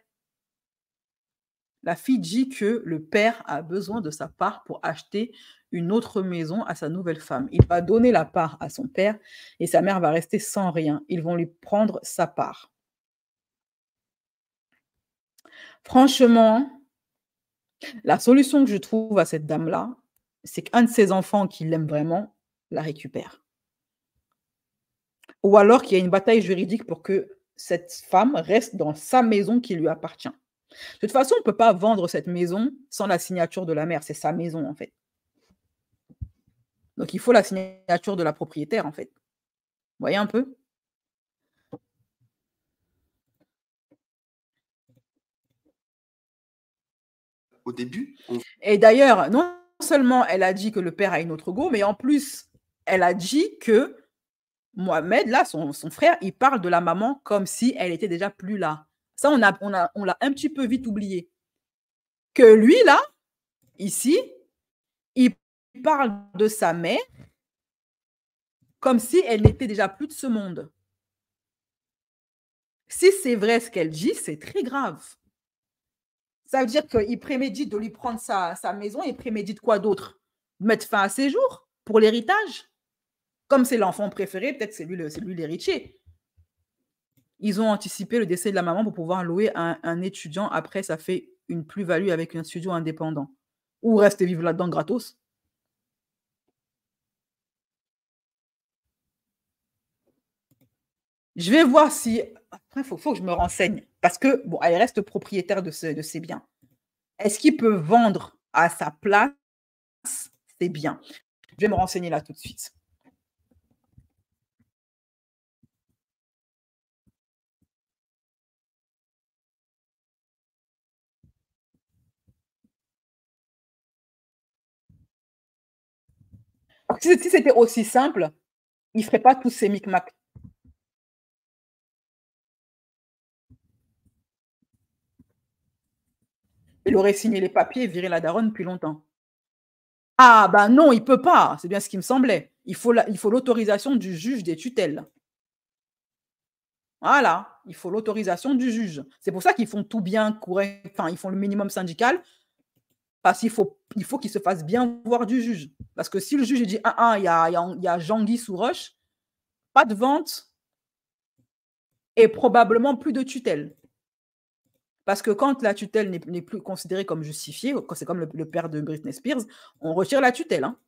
La fille dit que le père a besoin de sa part pour acheter une autre maison à sa nouvelle femme. Il va donner la part à son père et sa mère va rester sans rien. Ils vont lui prendre sa part. Franchement, la solution que je trouve à cette dame-là, c'est qu'un de ses enfants qui l'aime vraiment la récupère. Ou alors qu'il y a une bataille juridique pour que cette femme reste dans sa maison qui lui appartient. De toute façon, on ne peut pas vendre cette maison sans la signature de la mère. C'est sa maison, en fait. Donc, il faut la signature de la propriétaire, en fait. Vous voyez un peu? au début, Et d'ailleurs, non seulement elle a dit que le père a une autre go, mais en plus, elle a dit que Mohamed, là, son frère, il parle de la maman comme si elle était déjà plus là. Ça, on l'a un petit peu vite oublié. Que lui, là, ici, il parle de sa mère comme si elle n'était déjà plus de ce monde. Si c'est vrai ce qu'elle dit, c'est très grave. Ça veut dire qu'il prémédite de lui prendre sa maison et prémédite quoi d'autre? Mettre fin à ses jours pour l'héritage? Comme c'est l'enfant préféré, peut-être c'est lui l'héritier. Ils ont anticipé le décès de la maman pour pouvoir louer un étudiant. Après, ça fait une plus-value avec un studio indépendant. Ou rester vivre là-dedans gratos. Je vais voir si... Après, il faut que je me renseigne. Parce que, bon, elle reste propriétaire de ses biens. Est-ce qu'il peut vendre à sa place ses biens? Je vais me renseigner là tout de suite. Si c'était aussi simple, il ne ferait pas tous ces micmacs. Il aurait signé les papiers et viré la daronne depuis longtemps. Ah, ben non, il ne peut pas. C'est bien ce qui me semblait. Il faut l'autorisation du juge des tutelles. Voilà, il faut l'autorisation du juge. C'est pour ça qu'ils font tout bien, correct, enfin, ils font le minimum syndical, parce qu'il faut qu'ils se fassent bien voir du juge. Parce que si le juge dit, il y a Jean-Guy sous roche, pas de vente et probablement plus de tutelle. Parce que quand la tutelle n'est plus considérée comme justifiée, quand c'est comme le père de Britney Spears, on retire la tutelle. Hein.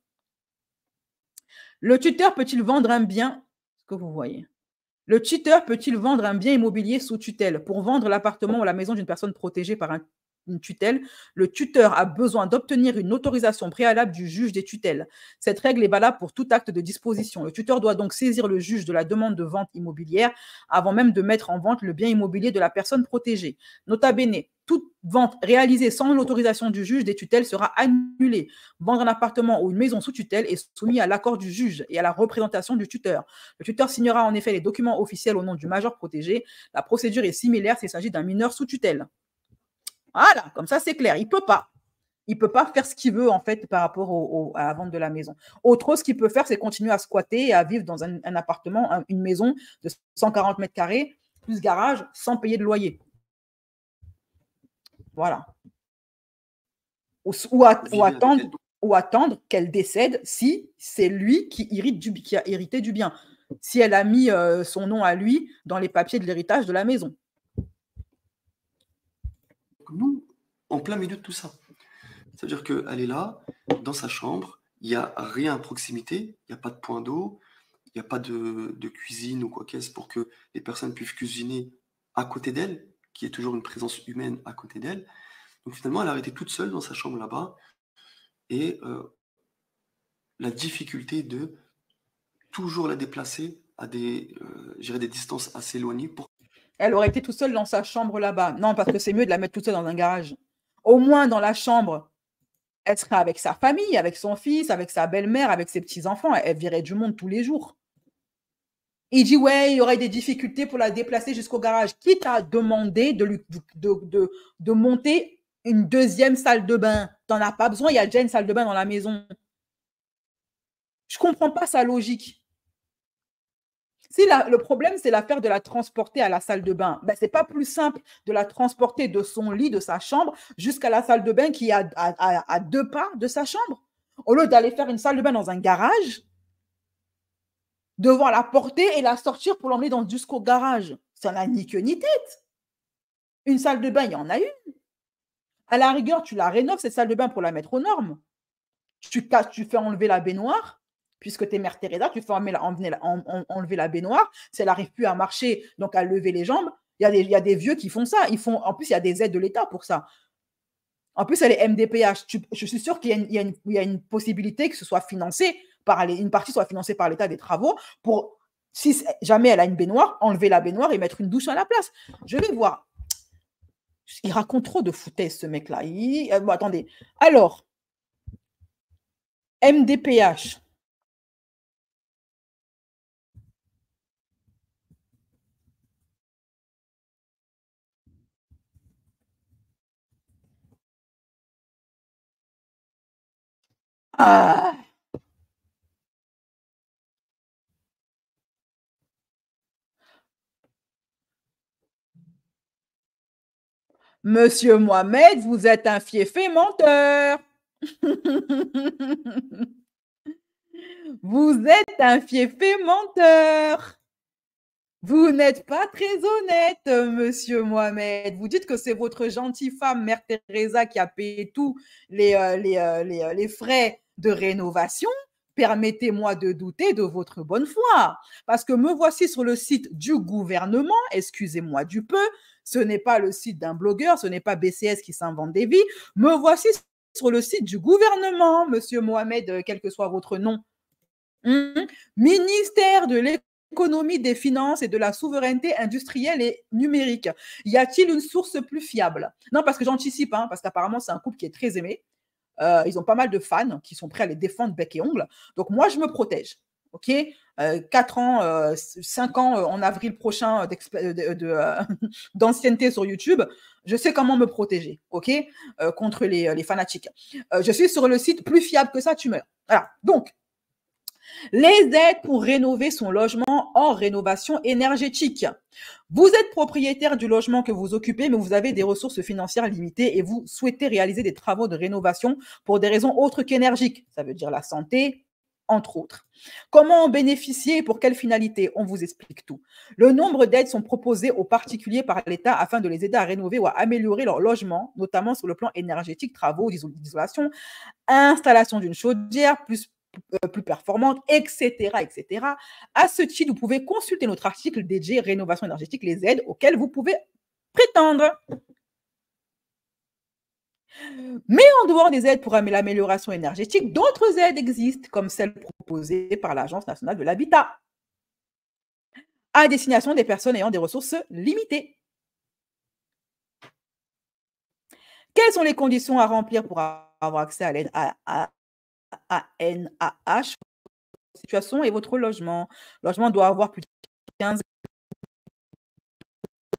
Le tuteur peut-il vendre un bien? Ce que vous voyez. Le tuteur peut-il vendre un bien immobilier sous tutelle? Pour vendre l'appartement ou la maison d'une personne protégée par une tutelle, le tuteur a besoin d'obtenir une autorisation préalable du juge des tutelles. Cette règle est valable pour tout acte de disposition. Le tuteur doit donc saisir le juge de la demande de vente immobilière avant même de mettre en vente le bien immobilier de la personne protégée. Nota bene, toute vente réalisée sans l'autorisation du juge des tutelles sera annulée. Vendre un appartement ou une maison sous tutelle est soumis à l'accord du juge et à la représentation du tuteur. Le tuteur signera en effet les documents officiels au nom du majeur protégé. La procédure est similaire s'il s'agit d'un mineur sous tutelle. Voilà, comme ça c'est clair. Il ne peut pas faire ce qu'il veut en fait par rapport à la vente de la maison. Autre chose qu'il peut faire, c'est continuer à squatter et à vivre dans un appartement, une maison de 140 mètres carrés, plus garage, sans payer de loyer. Voilà. ou attendre qu'elle décède si c'est lui qui a hérité du bien. Si elle a mis son nom à lui dans les papiers de l'héritage de la maison. Nous, en plein milieu de tout ça. C'est-à-dire qu'elle est là, dans sa chambre, il n'y a rien à proximité, il n'y a pas de point d'eau, il n'y a pas de cuisine ou quoi qu'est-ce pour que les personnes puissent cuisiner à côté d'elle, qu'il y ait toujours une présence humaine à côté d'elle. Donc finalement, elle a été toute seule dans sa chambre là-bas, et la difficulté de toujours la déplacer à des distances assez éloignées pour... Elle aurait été toute seule dans sa chambre là-bas. Non, parce que c'est mieux de la mettre toute seule dans un garage. Au moins, dans la chambre, elle serait avec sa famille, avec son fils, avec sa belle-mère, avec ses petits-enfants. Elle verrait du monde tous les jours. Il dit, ouais, il y aurait des difficultés pour la déplacer jusqu'au garage. Qui t'a demandé de monter une deuxième salle de bain? T'en as pas besoin, il y a déjà une salle de bain dans la maison. Je comprends pas sa logique. Si le problème, c'est l'affaire de la transporter à la salle de bain, ben, c'est pas plus simple de la transporter de son lit, de sa chambre, jusqu'à la salle de bain qui est à 2 pas de sa chambre. Au lieu d'aller faire une salle de bain dans un garage, devoir la porter et la sortir pour l'emmener jusqu'au garage. Ça n'a ni queue ni tête. Une salle de bain, il y en a une. À la rigueur, tu la rénoves, cette salle de bain, pour la mettre aux normes. Tu fais enlever la baignoire, puisque tu es Mère Teresa, tu fais enlever la baignoire. Si elle n'arrive plus à marcher, donc à lever les jambes, il y a des vieux qui font ça. En plus, il y a des aides de l'État pour ça. En plus, elle est MDPH. Je suis sûre qu'il y a une possibilité que ce soit financé une partie soit financée par l'État des travaux pour, si jamais elle a une baignoire, enlever la baignoire et mettre une douche à la place. Je vais voir. Il raconte trop de foutaises, ce mec-là. Bon, attendez. Alors, MDPH. Ah. Monsieur Mohamed, vous êtes un fiefé menteur. Vous êtes un fiefé menteur. Vous n'êtes pas très honnête, monsieur Mohamed. Vous dites que c'est votre gentille femme, Mère Teresa, qui a payé tous les frais de rénovation. Permettez-moi de douter de votre bonne foi. Parce que me voici sur le site du gouvernement, excusez-moi du peu, ce n'est pas le site d'un blogueur, ce n'est pas BCS qui s'invente des vies. Me voici sur le site du gouvernement, monsieur Mohamed, quel que soit votre nom. Ministère de l'économie, des finances et de la souveraineté industrielle et numérique. Y a-t-il une source plus fiable? Non, parce que j'anticipe, parce qu'apparemment, c'est un couple qui est très aimé. Ils ont pas mal de fans qui sont prêts à les défendre bec et ongle. Donc, moi, je me protège. OK, 4 ans, 5 ans en avril prochain d'ancienneté sur YouTube, je sais comment me protéger, OK, contre les fanatiques. Je suis sur le site plus fiable que ça, tu meurs. Voilà. Donc, les aides pour rénover son logement en rénovation énergétique. Vous êtes propriétaire du logement que vous occupez, mais vous avez des ressources financières limitées et vous souhaitez réaliser des travaux de rénovation pour des raisons autres qu'énergiques. Ça veut dire la santé, entre autres. Comment en bénéficier et pour quelle finalité? On vous explique tout. Le nombre d'aides sont proposées aux particuliers par l'État afin de les aider à rénover ou à améliorer leur logement, notamment sur le plan énergétique, travaux d'isolation, installation d'une chaudière plus performante, etc., etc. À ce titre, vous pouvez consulter notre article dédié rénovation énergétique, les aides auxquelles vous pouvez prétendre. Mais en dehors des aides pour l'amélioration énergétique, d'autres aides existent, comme celles proposées par l'Agence nationale de l'habitat, à destination des personnes ayant des ressources limitées. Quelles sont les conditions à remplir pour avoir accès à l'aide ANAH? Situation et votre logement. Le logement doit avoir plus de 15.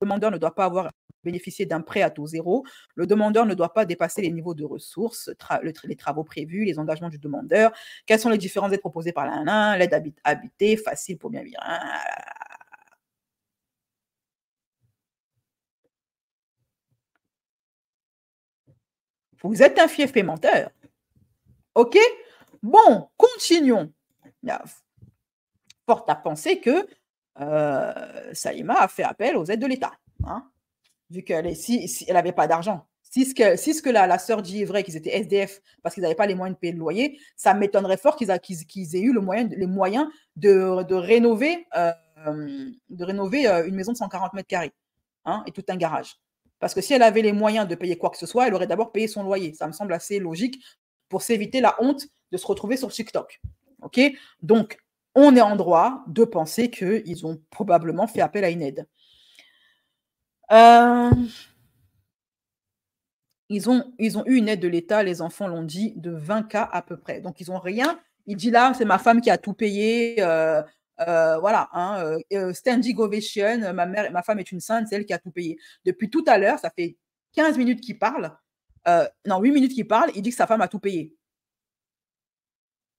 Le demandeur ne doit pas avoir bénéficié d'un prêt à taux zéro. Le demandeur ne doit pas dépasser les niveaux de ressources, les travaux prévus, les engagements du demandeur. Quelles sont les différentes aides proposées par l'ANA? L'aide habitée, facile pour bien vivre. Vous êtes un fief et menteur. OK? Bon, continuons. Il y a fort à penser que Salima a fait appel aux aides de l'État, hein, vu qu'elle si elle n'avait pas d'argent. Si ce que la sœur dit est vrai, qu'ils étaient SDF parce qu'ils n'avaient pas les moyens de payer le loyer, ça m'étonnerait fort qu'ils aient eu les moyens de rénover une maison de 140 mètres carrés, hein, et tout un garage. Parce que si elle avait les moyens de payer quoi que ce soit, elle aurait d'abord payé son loyer. Ça me semble assez logique pour s'éviter la honte de se retrouver sur TikTok. OK? Donc, on est en droit de penser qu'ils ont probablement fait appel à une aide. Ils ont eu une aide de l'État, les enfants l'ont dit, de 20 cas à peu près. Donc, ils n'ont rien. Il dit là, c'est ma femme qui a tout payé. Voilà. Hein, standing ovation, ma femme est une sainte, c'est elle qui a tout payé. Depuis tout à l'heure, ça fait 15 minutes qu'il parle. Non, 8 minutes qu'il parle, il dit que sa femme a tout payé.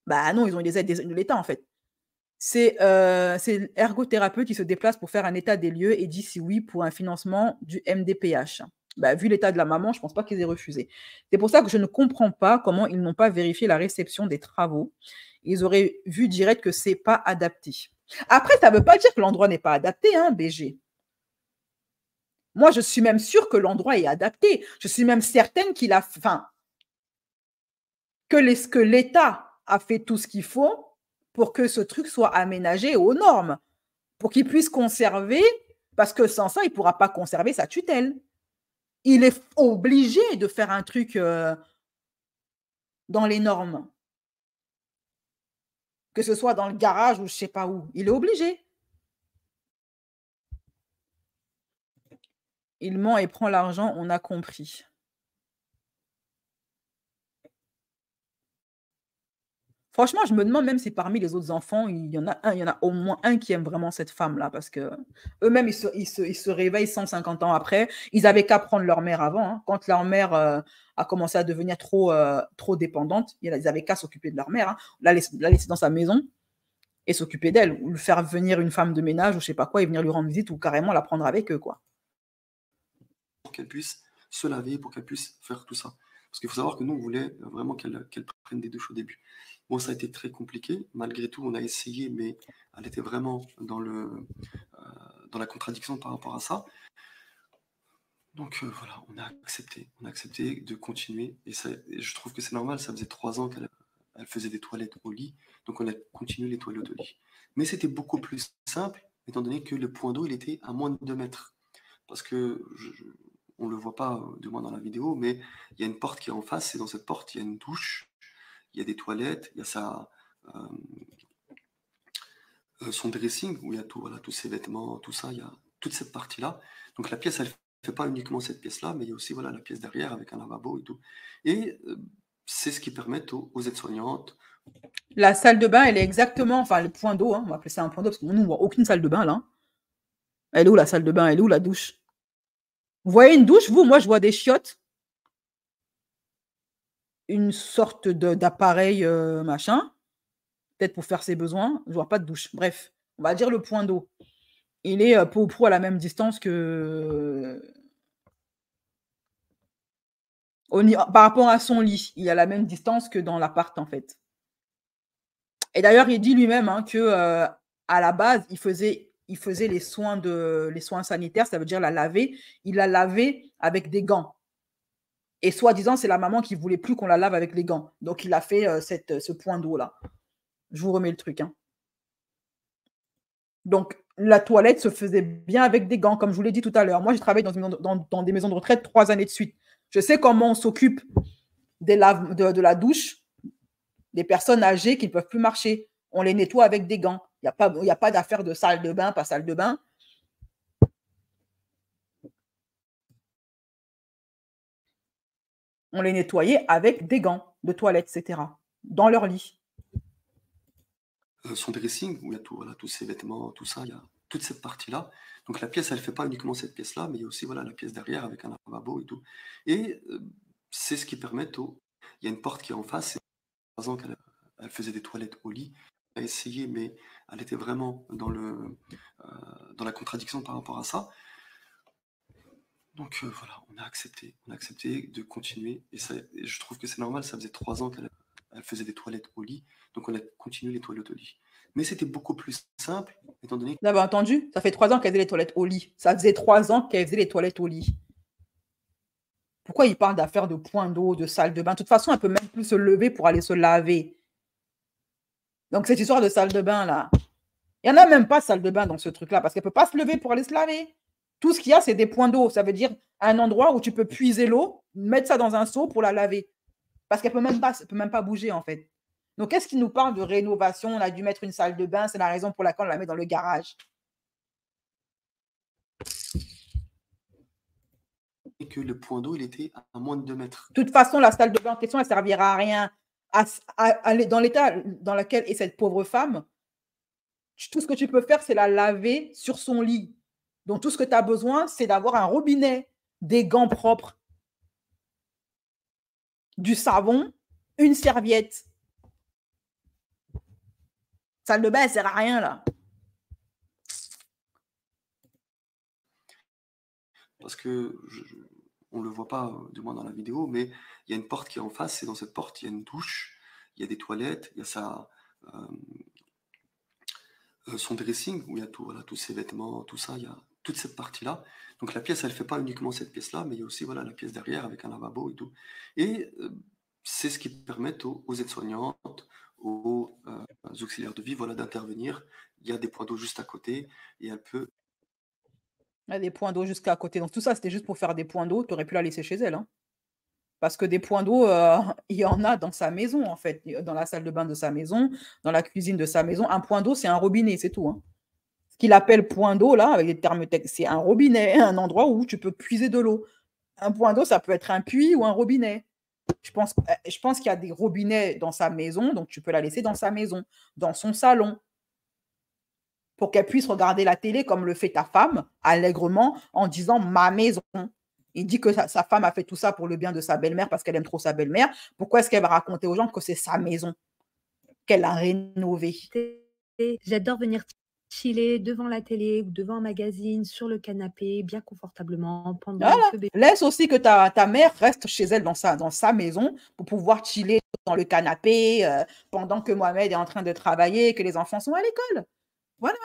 Bah non, ils ont eu des aides de l'État, en fait. C'est l'ergothérapeute qui se déplace pour faire un état des lieux et dit si oui pour un financement du MDPH. Bah, vu l'état de la maman, je ne pense pas qu'ils aient refusé. C'est pour ça que je ne comprends pas comment ils n'ont pas vérifié la réception des travaux. Ils auraient vu direct que c'est pas adapté. Après, ça ne veut pas dire que l'endroit n'est pas adapté, hein, BG. Moi, je suis même sûre que l'endroit est adapté. Je suis même certaine qu'il a, que l'État a fait tout ce qu'il faut pour que ce truc soit aménagé aux normes, pour qu'il puisse conserver, parce que sans ça, il ne pourra pas conserver sa tutelle. Il est obligé de faire un truc dans les normes. Que ce soit dans le garage ou je ne sais pas où. Il est obligé. Il ment et prend l'argent, on a compris. Franchement, je me demande même si parmi les autres enfants, il y en a au moins un qui aime vraiment cette femme-là, parce que eux-mêmes, ils se réveillent 150 ans après. Ils n'avaient qu'à prendre leur mère avant, hein. Quand leur mère a commencé à devenir trop dépendante, ils n'avaient qu'à s'occuper de leur mère, hein. La laisser dans sa maison et s'occuper d'elle, ou lui faire venir une femme de ménage ou je sais pas quoi, et venir lui rendre visite, ou carrément la prendre avec eux, quoi. Pour qu'elle puisse se laver, pour qu'elle puisse faire tout ça. Parce qu'il faut savoir que nous, on voulait vraiment qu'elle prenne des douches au début. Bon, ça a été très compliqué. Malgré tout, on a essayé, mais elle était vraiment dans la contradiction par rapport à ça. Donc voilà, on a accepté de continuer. Et je trouve que c'est normal, ça faisait 3 ans qu'elle faisait des toilettes au lit. Donc on a continué les toilettes au lit. Mais c'était beaucoup plus simple, étant donné que le point d'eau, il était à moins de 2 mètres. Parce que on ne le voit pas, du moins dans la vidéo, mais il y a une porte qui est en face, et dans cette porte, il y a une douche, il y a des toilettes, il y a son dressing, où il y a tout, voilà, tous ses vêtements, tout ça, il y a toute cette partie-là. Donc la pièce, elle ne fait pas uniquement cette pièce-là, mais il y a aussi voilà, la pièce derrière avec un lavabo et tout. Et c'est ce qui permet aux aides-soignantes. La salle de bain, elle est exactement, enfin le point d'eau, hein, on va appeler ça un point d'eau, parce que nous, on ne voit aucune salle de bain là. Elle est où la salle de bain? Elle est où la douche? Vous voyez une douche, vous? Moi, je vois des chiottes. Une sorte d'appareil machin, peut-être pour faire ses besoins. Je vois pas de douche. Bref, on va dire le point d'eau. Il est peu ou prou à la même distance que... par rapport à son lit, il est à la même distance que dans l'appart, en fait. Et d'ailleurs, il dit lui-même hein, que à la base, il faisait les soins sanitaires, ça veut dire la laver. Il la lavait avec des gants. Et soi-disant, c'est la maman qui voulait plus qu'on la lave avec les gants. Donc, il a fait ce point d'eau-là. Je vous remets le truc. Hein. Donc, la toilette se faisait bien avec des gants, comme je vous l'ai dit tout à l'heure. Moi, j'ai travaillé dans des maisons de retraite 3 années de suite. Je sais comment on s'occupe de la douche des personnes âgées qui ne peuvent plus marcher. On les nettoie avec des gants. Il n'y a pas d'affaire de salle de bain, pas salle de bain. On les nettoyait avec des gants de toilette, etc. Dans leur lit. Son dressing, où il y a tout, voilà, tous ses vêtements, tout ça, il y a toute cette partie-là. Donc la pièce, elle ne fait pas uniquement cette pièce-là, mais il y a aussi voilà, la pièce derrière avec un lavabo et tout. Et c'est ce qui permet il y a une porte qui est en face, et 3 ans qu'elle faisait des toilettes au lit. Elle a essayé, mais elle était vraiment dans la contradiction par rapport à ça. Donc voilà, on a accepté de continuer. Et je trouve que c'est normal, ça faisait 3 ans qu'elle faisait des toilettes au lit. Donc on a continué les toilettes au lit. Mais c'était beaucoup plus simple, étant donné que Vous avez entendu? Ça fait 3 ans qu'elle faisait les toilettes au lit. Ça faisait 3 ans qu'elle faisait les toilettes au lit. Pourquoi il parle d'affaires de points d'eau, de salle de bain? De toute façon, elle ne peut même plus se lever pour aller se laver. Donc cette histoire de salle de bain, là, il n'y en a même pas salle de bain dans ce truc-là, parce qu'elle ne peut pas se lever pour aller se laver. Tout ce qu'il y a, c'est des points d'eau. Ça veut dire un endroit où tu peux puiser l'eau, mettre ça dans un seau pour la laver. Parce qu'elle ne peut même pas bouger, en fait. Donc, qu'est-ce qui nous parle de rénovation? On a dû mettre une salle de bain, c'est la raison pour laquelle on la met dans le garage. que le point d'eau, il était à moins de 2 mètres. De toute façon, la salle de bain en question, elle ne servira à rien. Dans l'état dans lequel est cette pauvre femme, tout ce que tu peux faire, c'est la laver sur son lit. Donc, tout ce que tu as besoin, c'est d'avoir un robinet, des gants propres, du savon, une serviette. Salle de bain, elle ne sert à rien, là. Parce que on ne le voit pas, du moins dans la vidéo, mais il y a une porte qui est en face, et dans cette porte, il y a une douche, il y a des toilettes, il y a son dressing, où il y a tout, voilà, tous ses vêtements, tout ça, il y a toute cette partie-là. Donc la pièce, elle ne fait pas uniquement cette pièce-là, mais il y a aussi voilà, la pièce derrière avec un lavabo et tout. Et c'est ce qui permet aux aides-soignantes, aux auxiliaires de vie, voilà, d'intervenir. Il y a des points d'eau juste à côté, et elle peut... Il y a des points d'eau jusqu'à côté. Donc tout ça, c'était juste pour faire des points d'eau. Tu aurais pu la laisser chez elle. Hein. Parce que des points d'eau, il y en a dans sa maison, en fait. Dans la salle de bain de sa maison, dans la cuisine de sa maison. Un point d'eau, c'est un robinet, c'est tout. Hein. Ce qu'il appelle point d'eau, là, avec des termes techniques, c'est un robinet, un endroit où tu peux puiser de l'eau. Un point d'eau, ça peut être un puits ou un robinet. Je pense qu'il y a des robinets dans sa maison, donc tu peux la laisser dans sa maison, dans son salon, pour qu'elle puisse regarder la télé comme le fait ta femme, allègrement, en disant « ma maison ». Il dit que sa femme a fait tout ça pour le bien de sa belle-mère parce qu'elle aime trop sa belle-mère. Pourquoi est-ce qu'elle va raconter aux gens que c'est sa maison qu'elle a rénovée? J'adore venir chiller devant la télé ou devant un magazine, sur le canapé, bien confortablement, pendant voilà. que bébé... Laisse aussi que ta mère reste chez elle dans sa maison pour pouvoir chiller dans le canapé pendant que Mohamed est en train de travailler, que les enfants sont à l'école. Voilà.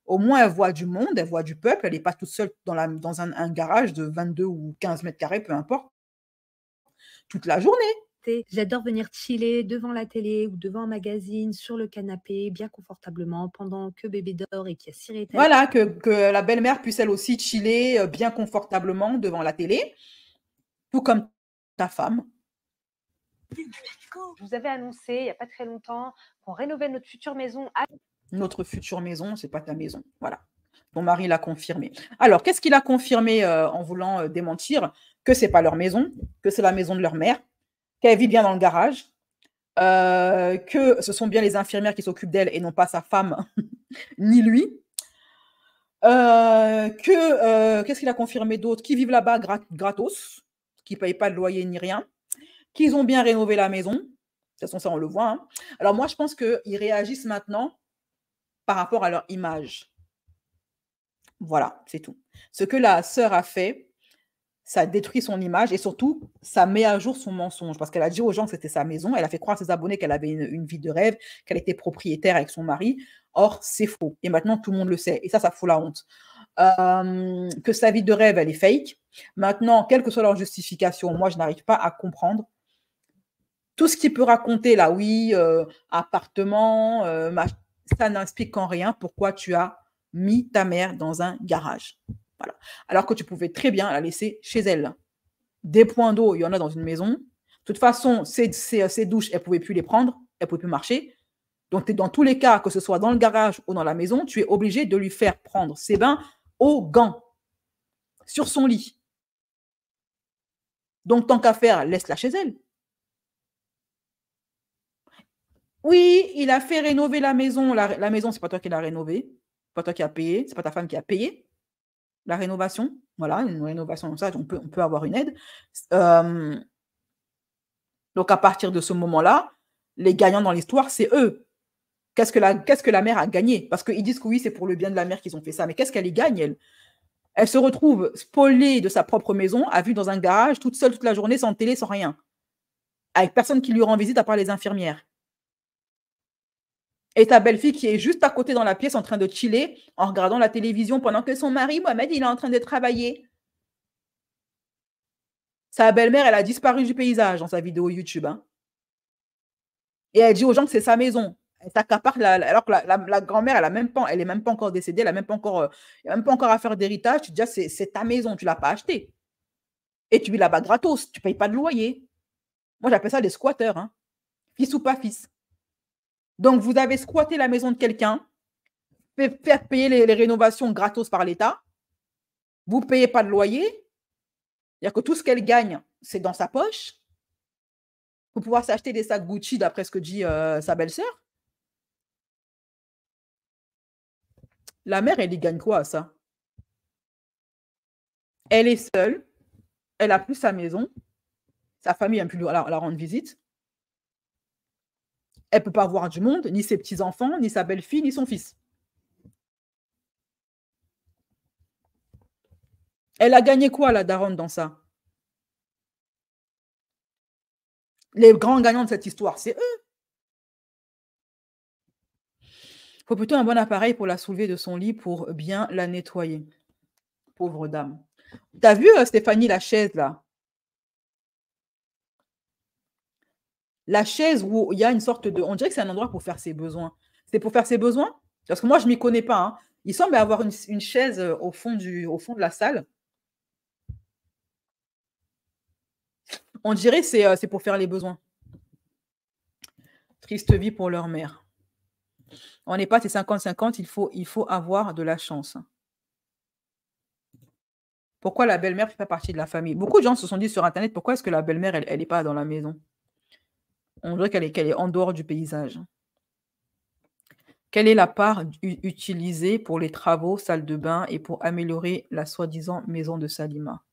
Au moins, elle voit du monde, elle voit du peuple, elle n'est pas toute seule dans un garage de 22 ou 15 mètres carrés, peu importe, toute la journée. J'adore venir chiller devant la télé ou devant un magazine, sur le canapé, bien confortablement, pendant que bébé dort et qu'il y a Cyril. Voilà, que la belle-mère puisse elle aussi chiller bien confortablement devant la télé, tout comme ta femme. Je vous avais annoncé il n'y a pas très longtemps qu'on rénovait notre future maison. Notre future maison, c'est pas ta maison. Voilà. Ton mari l'a confirmé. Alors, qu'est-ce qu'il a confirmé en voulant démentir? Que c'est pas leur maison, que c'est la maison de leur mère, qu'elle vit bien dans le garage, que ce sont bien les infirmières qui s'occupent d'elle et non pas sa femme ni lui. Qu'est-ce qu'il a confirmé d'autre? Qu'ils vivent là-bas gratos, qu'ils ne payent pas de loyer ni rien, qu'ils ont bien rénové la maison. De toute façon, ça, on le voit. Hein. Alors, moi, je pense qu'ils réagissent maintenant par rapport à leur image. Voilà, c'est tout. Ce que la sœur a fait, ça détruit son image et surtout, ça met à jour son mensonge parce qu'elle a dit aux gens que c'était sa maison. Elle a fait croire à ses abonnés qu'elle avait une vie de rêve, qu'elle était propriétaire avec son mari. Or, c'est faux. Et maintenant, tout le monde le sait. Et ça fout la honte. Que sa vie de rêve, elle est fake. Maintenant, quelle que soit leur justification, moi, je n'arrive pas à comprendre. Tout ce qu'il peut raconter, là, oui, appartement, ça n'explique en rien pourquoi tu as mis ta mère dans un garage. Voilà. Alors que tu pouvais très bien la laisser chez elle. Des points d'eau, il y en a dans une maison. De toute façon, ces douches, elle ne pouvait plus les prendre, elle ne pouvait plus marcher. Donc, dans tous les cas, que ce soit dans le garage ou dans la maison, tu es obligé de lui faire prendre ses bains au gant, sur son lit. Donc, tant qu'à faire, laisse-la chez elle. Oui, il a fait rénover la maison. La maison, ce n'est pas toi qui l'as rénovée. Ce n'est pas toi qui as payé. Ce n'est pas ta femme qui a payé la rénovation. Voilà, une rénovation comme ça, on peut avoir une aide. Donc, à partir de ce moment-là, les gagnants dans l'histoire, c'est eux. Qu'est-ce que la mère a gagné? Parce qu'ils disent que oui, c'est pour le bien de la mère qu'ils ont fait ça. Mais qu'est-ce qu'elle y gagne, elle? Elle se retrouve spoliée de sa propre maison, à vue dans un garage, toute seule toute la journée, sans télé, sans rien. Avec personne qui lui rend visite à part les infirmières. Et ta belle-fille qui est juste à côté dans la pièce en train de chiller en regardant la télévision pendant que son mari, Mohamed, il est en train de travailler. Sa belle-mère, elle a disparu du paysage dans sa vidéo YouTube. Hein. Et elle dit aux gens que c'est sa maison. Elle s'accapare alors que la grand-mère, elle est même pas encore décédée, elle n'a même pas encore à faire d'héritage. Tu te dis, ah, c'est ta maison, tu ne l'as pas achetée. Et tu vis là-bas gratos, tu ne payes pas de loyer. Moi, j'appelle ça des squatteurs, hein. Fils ou pas fils. Donc, vous avez squatté la maison de quelqu'un, faire payer les rénovations gratos par l'État. Vous ne payez pas de loyer. C'est-à-dire que tout ce qu'elle gagne, c'est dans sa poche. Pour pouvoir s'acheter des sacs Gucci, d'après ce que dit sa belle-sœur. La mère, elle y gagne quoi à ça? Elle est seule. Elle n'a plus sa maison. Sa famille n'a plus la rendre visite. Elle ne peut pas voir du monde, ni ses petits-enfants, ni sa belle-fille, ni son fils. Elle a gagné quoi, la daronne, dans ça? Les grands gagnants de cette histoire, c'est eux. Il faut plutôt un bon appareil pour la soulever de son lit pour bien la nettoyer. Pauvre dame. T'as vu, Stéphanie, la chaise, là? La chaise où il y a une sorte de... On dirait que c'est un endroit pour faire ses besoins. C'est pour faire ses besoins? Parce que moi, je ne m'y connais pas. Hein. Il semble avoir une chaise au fond de la salle. On dirait que c'est pour faire les besoins. Triste vie pour leur mère. On n'est pas, c'est 50-50, il faut avoir de la chance. Pourquoi la belle-mère ne fait pas partie de la famille? Beaucoup de gens se sont dit sur Internet, pourquoi est-ce que la belle-mère, elle n'est pas dans la maison? On dirait qu'elle est en dehors du paysage. Quelle est la part utilisée pour les travaux, salle de bain et pour améliorer la soi-disant maison de Salima?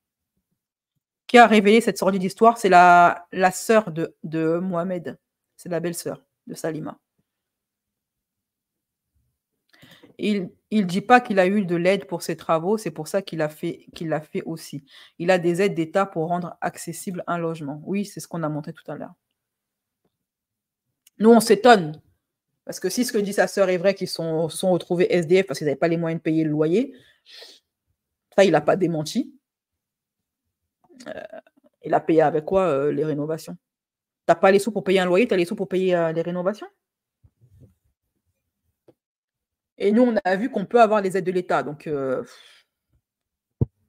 Qui a révélé cette sordide d'histoire? C'est la sœur de Mohamed. C'est la belle-sœur de Salima. Il ne dit pas qu'il a eu de l'aide pour ses travaux, c'est pour ça qu'il l'a fait aussi. Il a des aides d'État pour rendre accessible un logement. Oui, c'est ce qu'on a montré tout à l'heure. Nous, on s'étonne. Parce que si ce que dit sa sœur est vrai, qu'ils sont retrouvés SDF parce qu'ils n'avaient pas les moyens de payer le loyer, ça, il n'a pas démenti. Il a payé avec quoi les rénovations? Tu n'as pas les sous pour payer un loyer, tu as les sous pour payer les rénovations? Et nous, on a vu qu'on peut avoir les aides de l'État. Donc,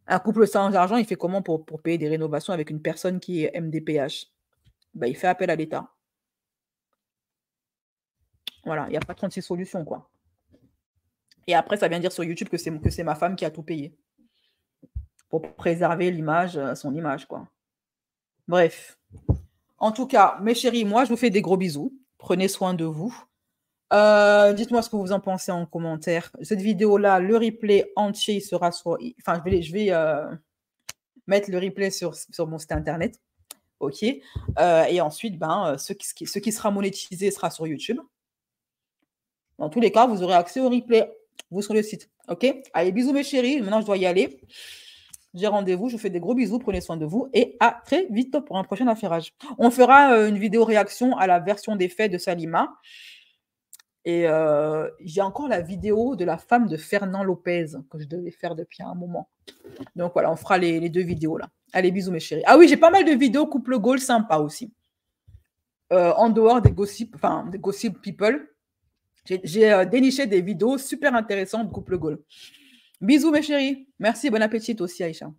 un couple sans argent, il fait comment pour payer des rénovations avec une personne qui est MDPH? Ben, il fait appel à l'État. Voilà, il n'y a pas 36 solutions, quoi. Et après, ça vient dire sur YouTube que c'est ma femme qui a tout payé. Pour préserver l'image, son image, quoi. Bref. En tout cas, mes chéris, moi, je vous fais des gros bisous. Prenez soin de vous. Dites-moi ce que vous en pensez en commentaire. Cette vidéo-là, le replay entier sera sur... Enfin, je vais mettre le replay sur mon site internet. OK. Et ensuite, ce qui sera monétisé sera sur YouTube. Dans tous les cas, vous aurez accès au replay. Vous sur le site. OK. Allez, bisous mes chéris. Maintenant, je dois y aller. J'ai rendez-vous. Je vous fais des gros bisous. Prenez soin de vous. Et à très vite pour un prochain affairage. On fera une vidéo réaction à la version des faits de Salima. Et j'ai encore la vidéo de la femme de Fernand Lopez que je devais faire depuis un moment. Donc voilà, on fera les deux vidéos là. Allez, bisous mes chéris. Ah oui, j'ai pas mal de vidéos couple goal sympa aussi. En dehors des gossip people, j'ai déniché des vidéos super intéressantes de couple goal. Bisous mes chéris. Merci, bon appétit aussi Aïcha.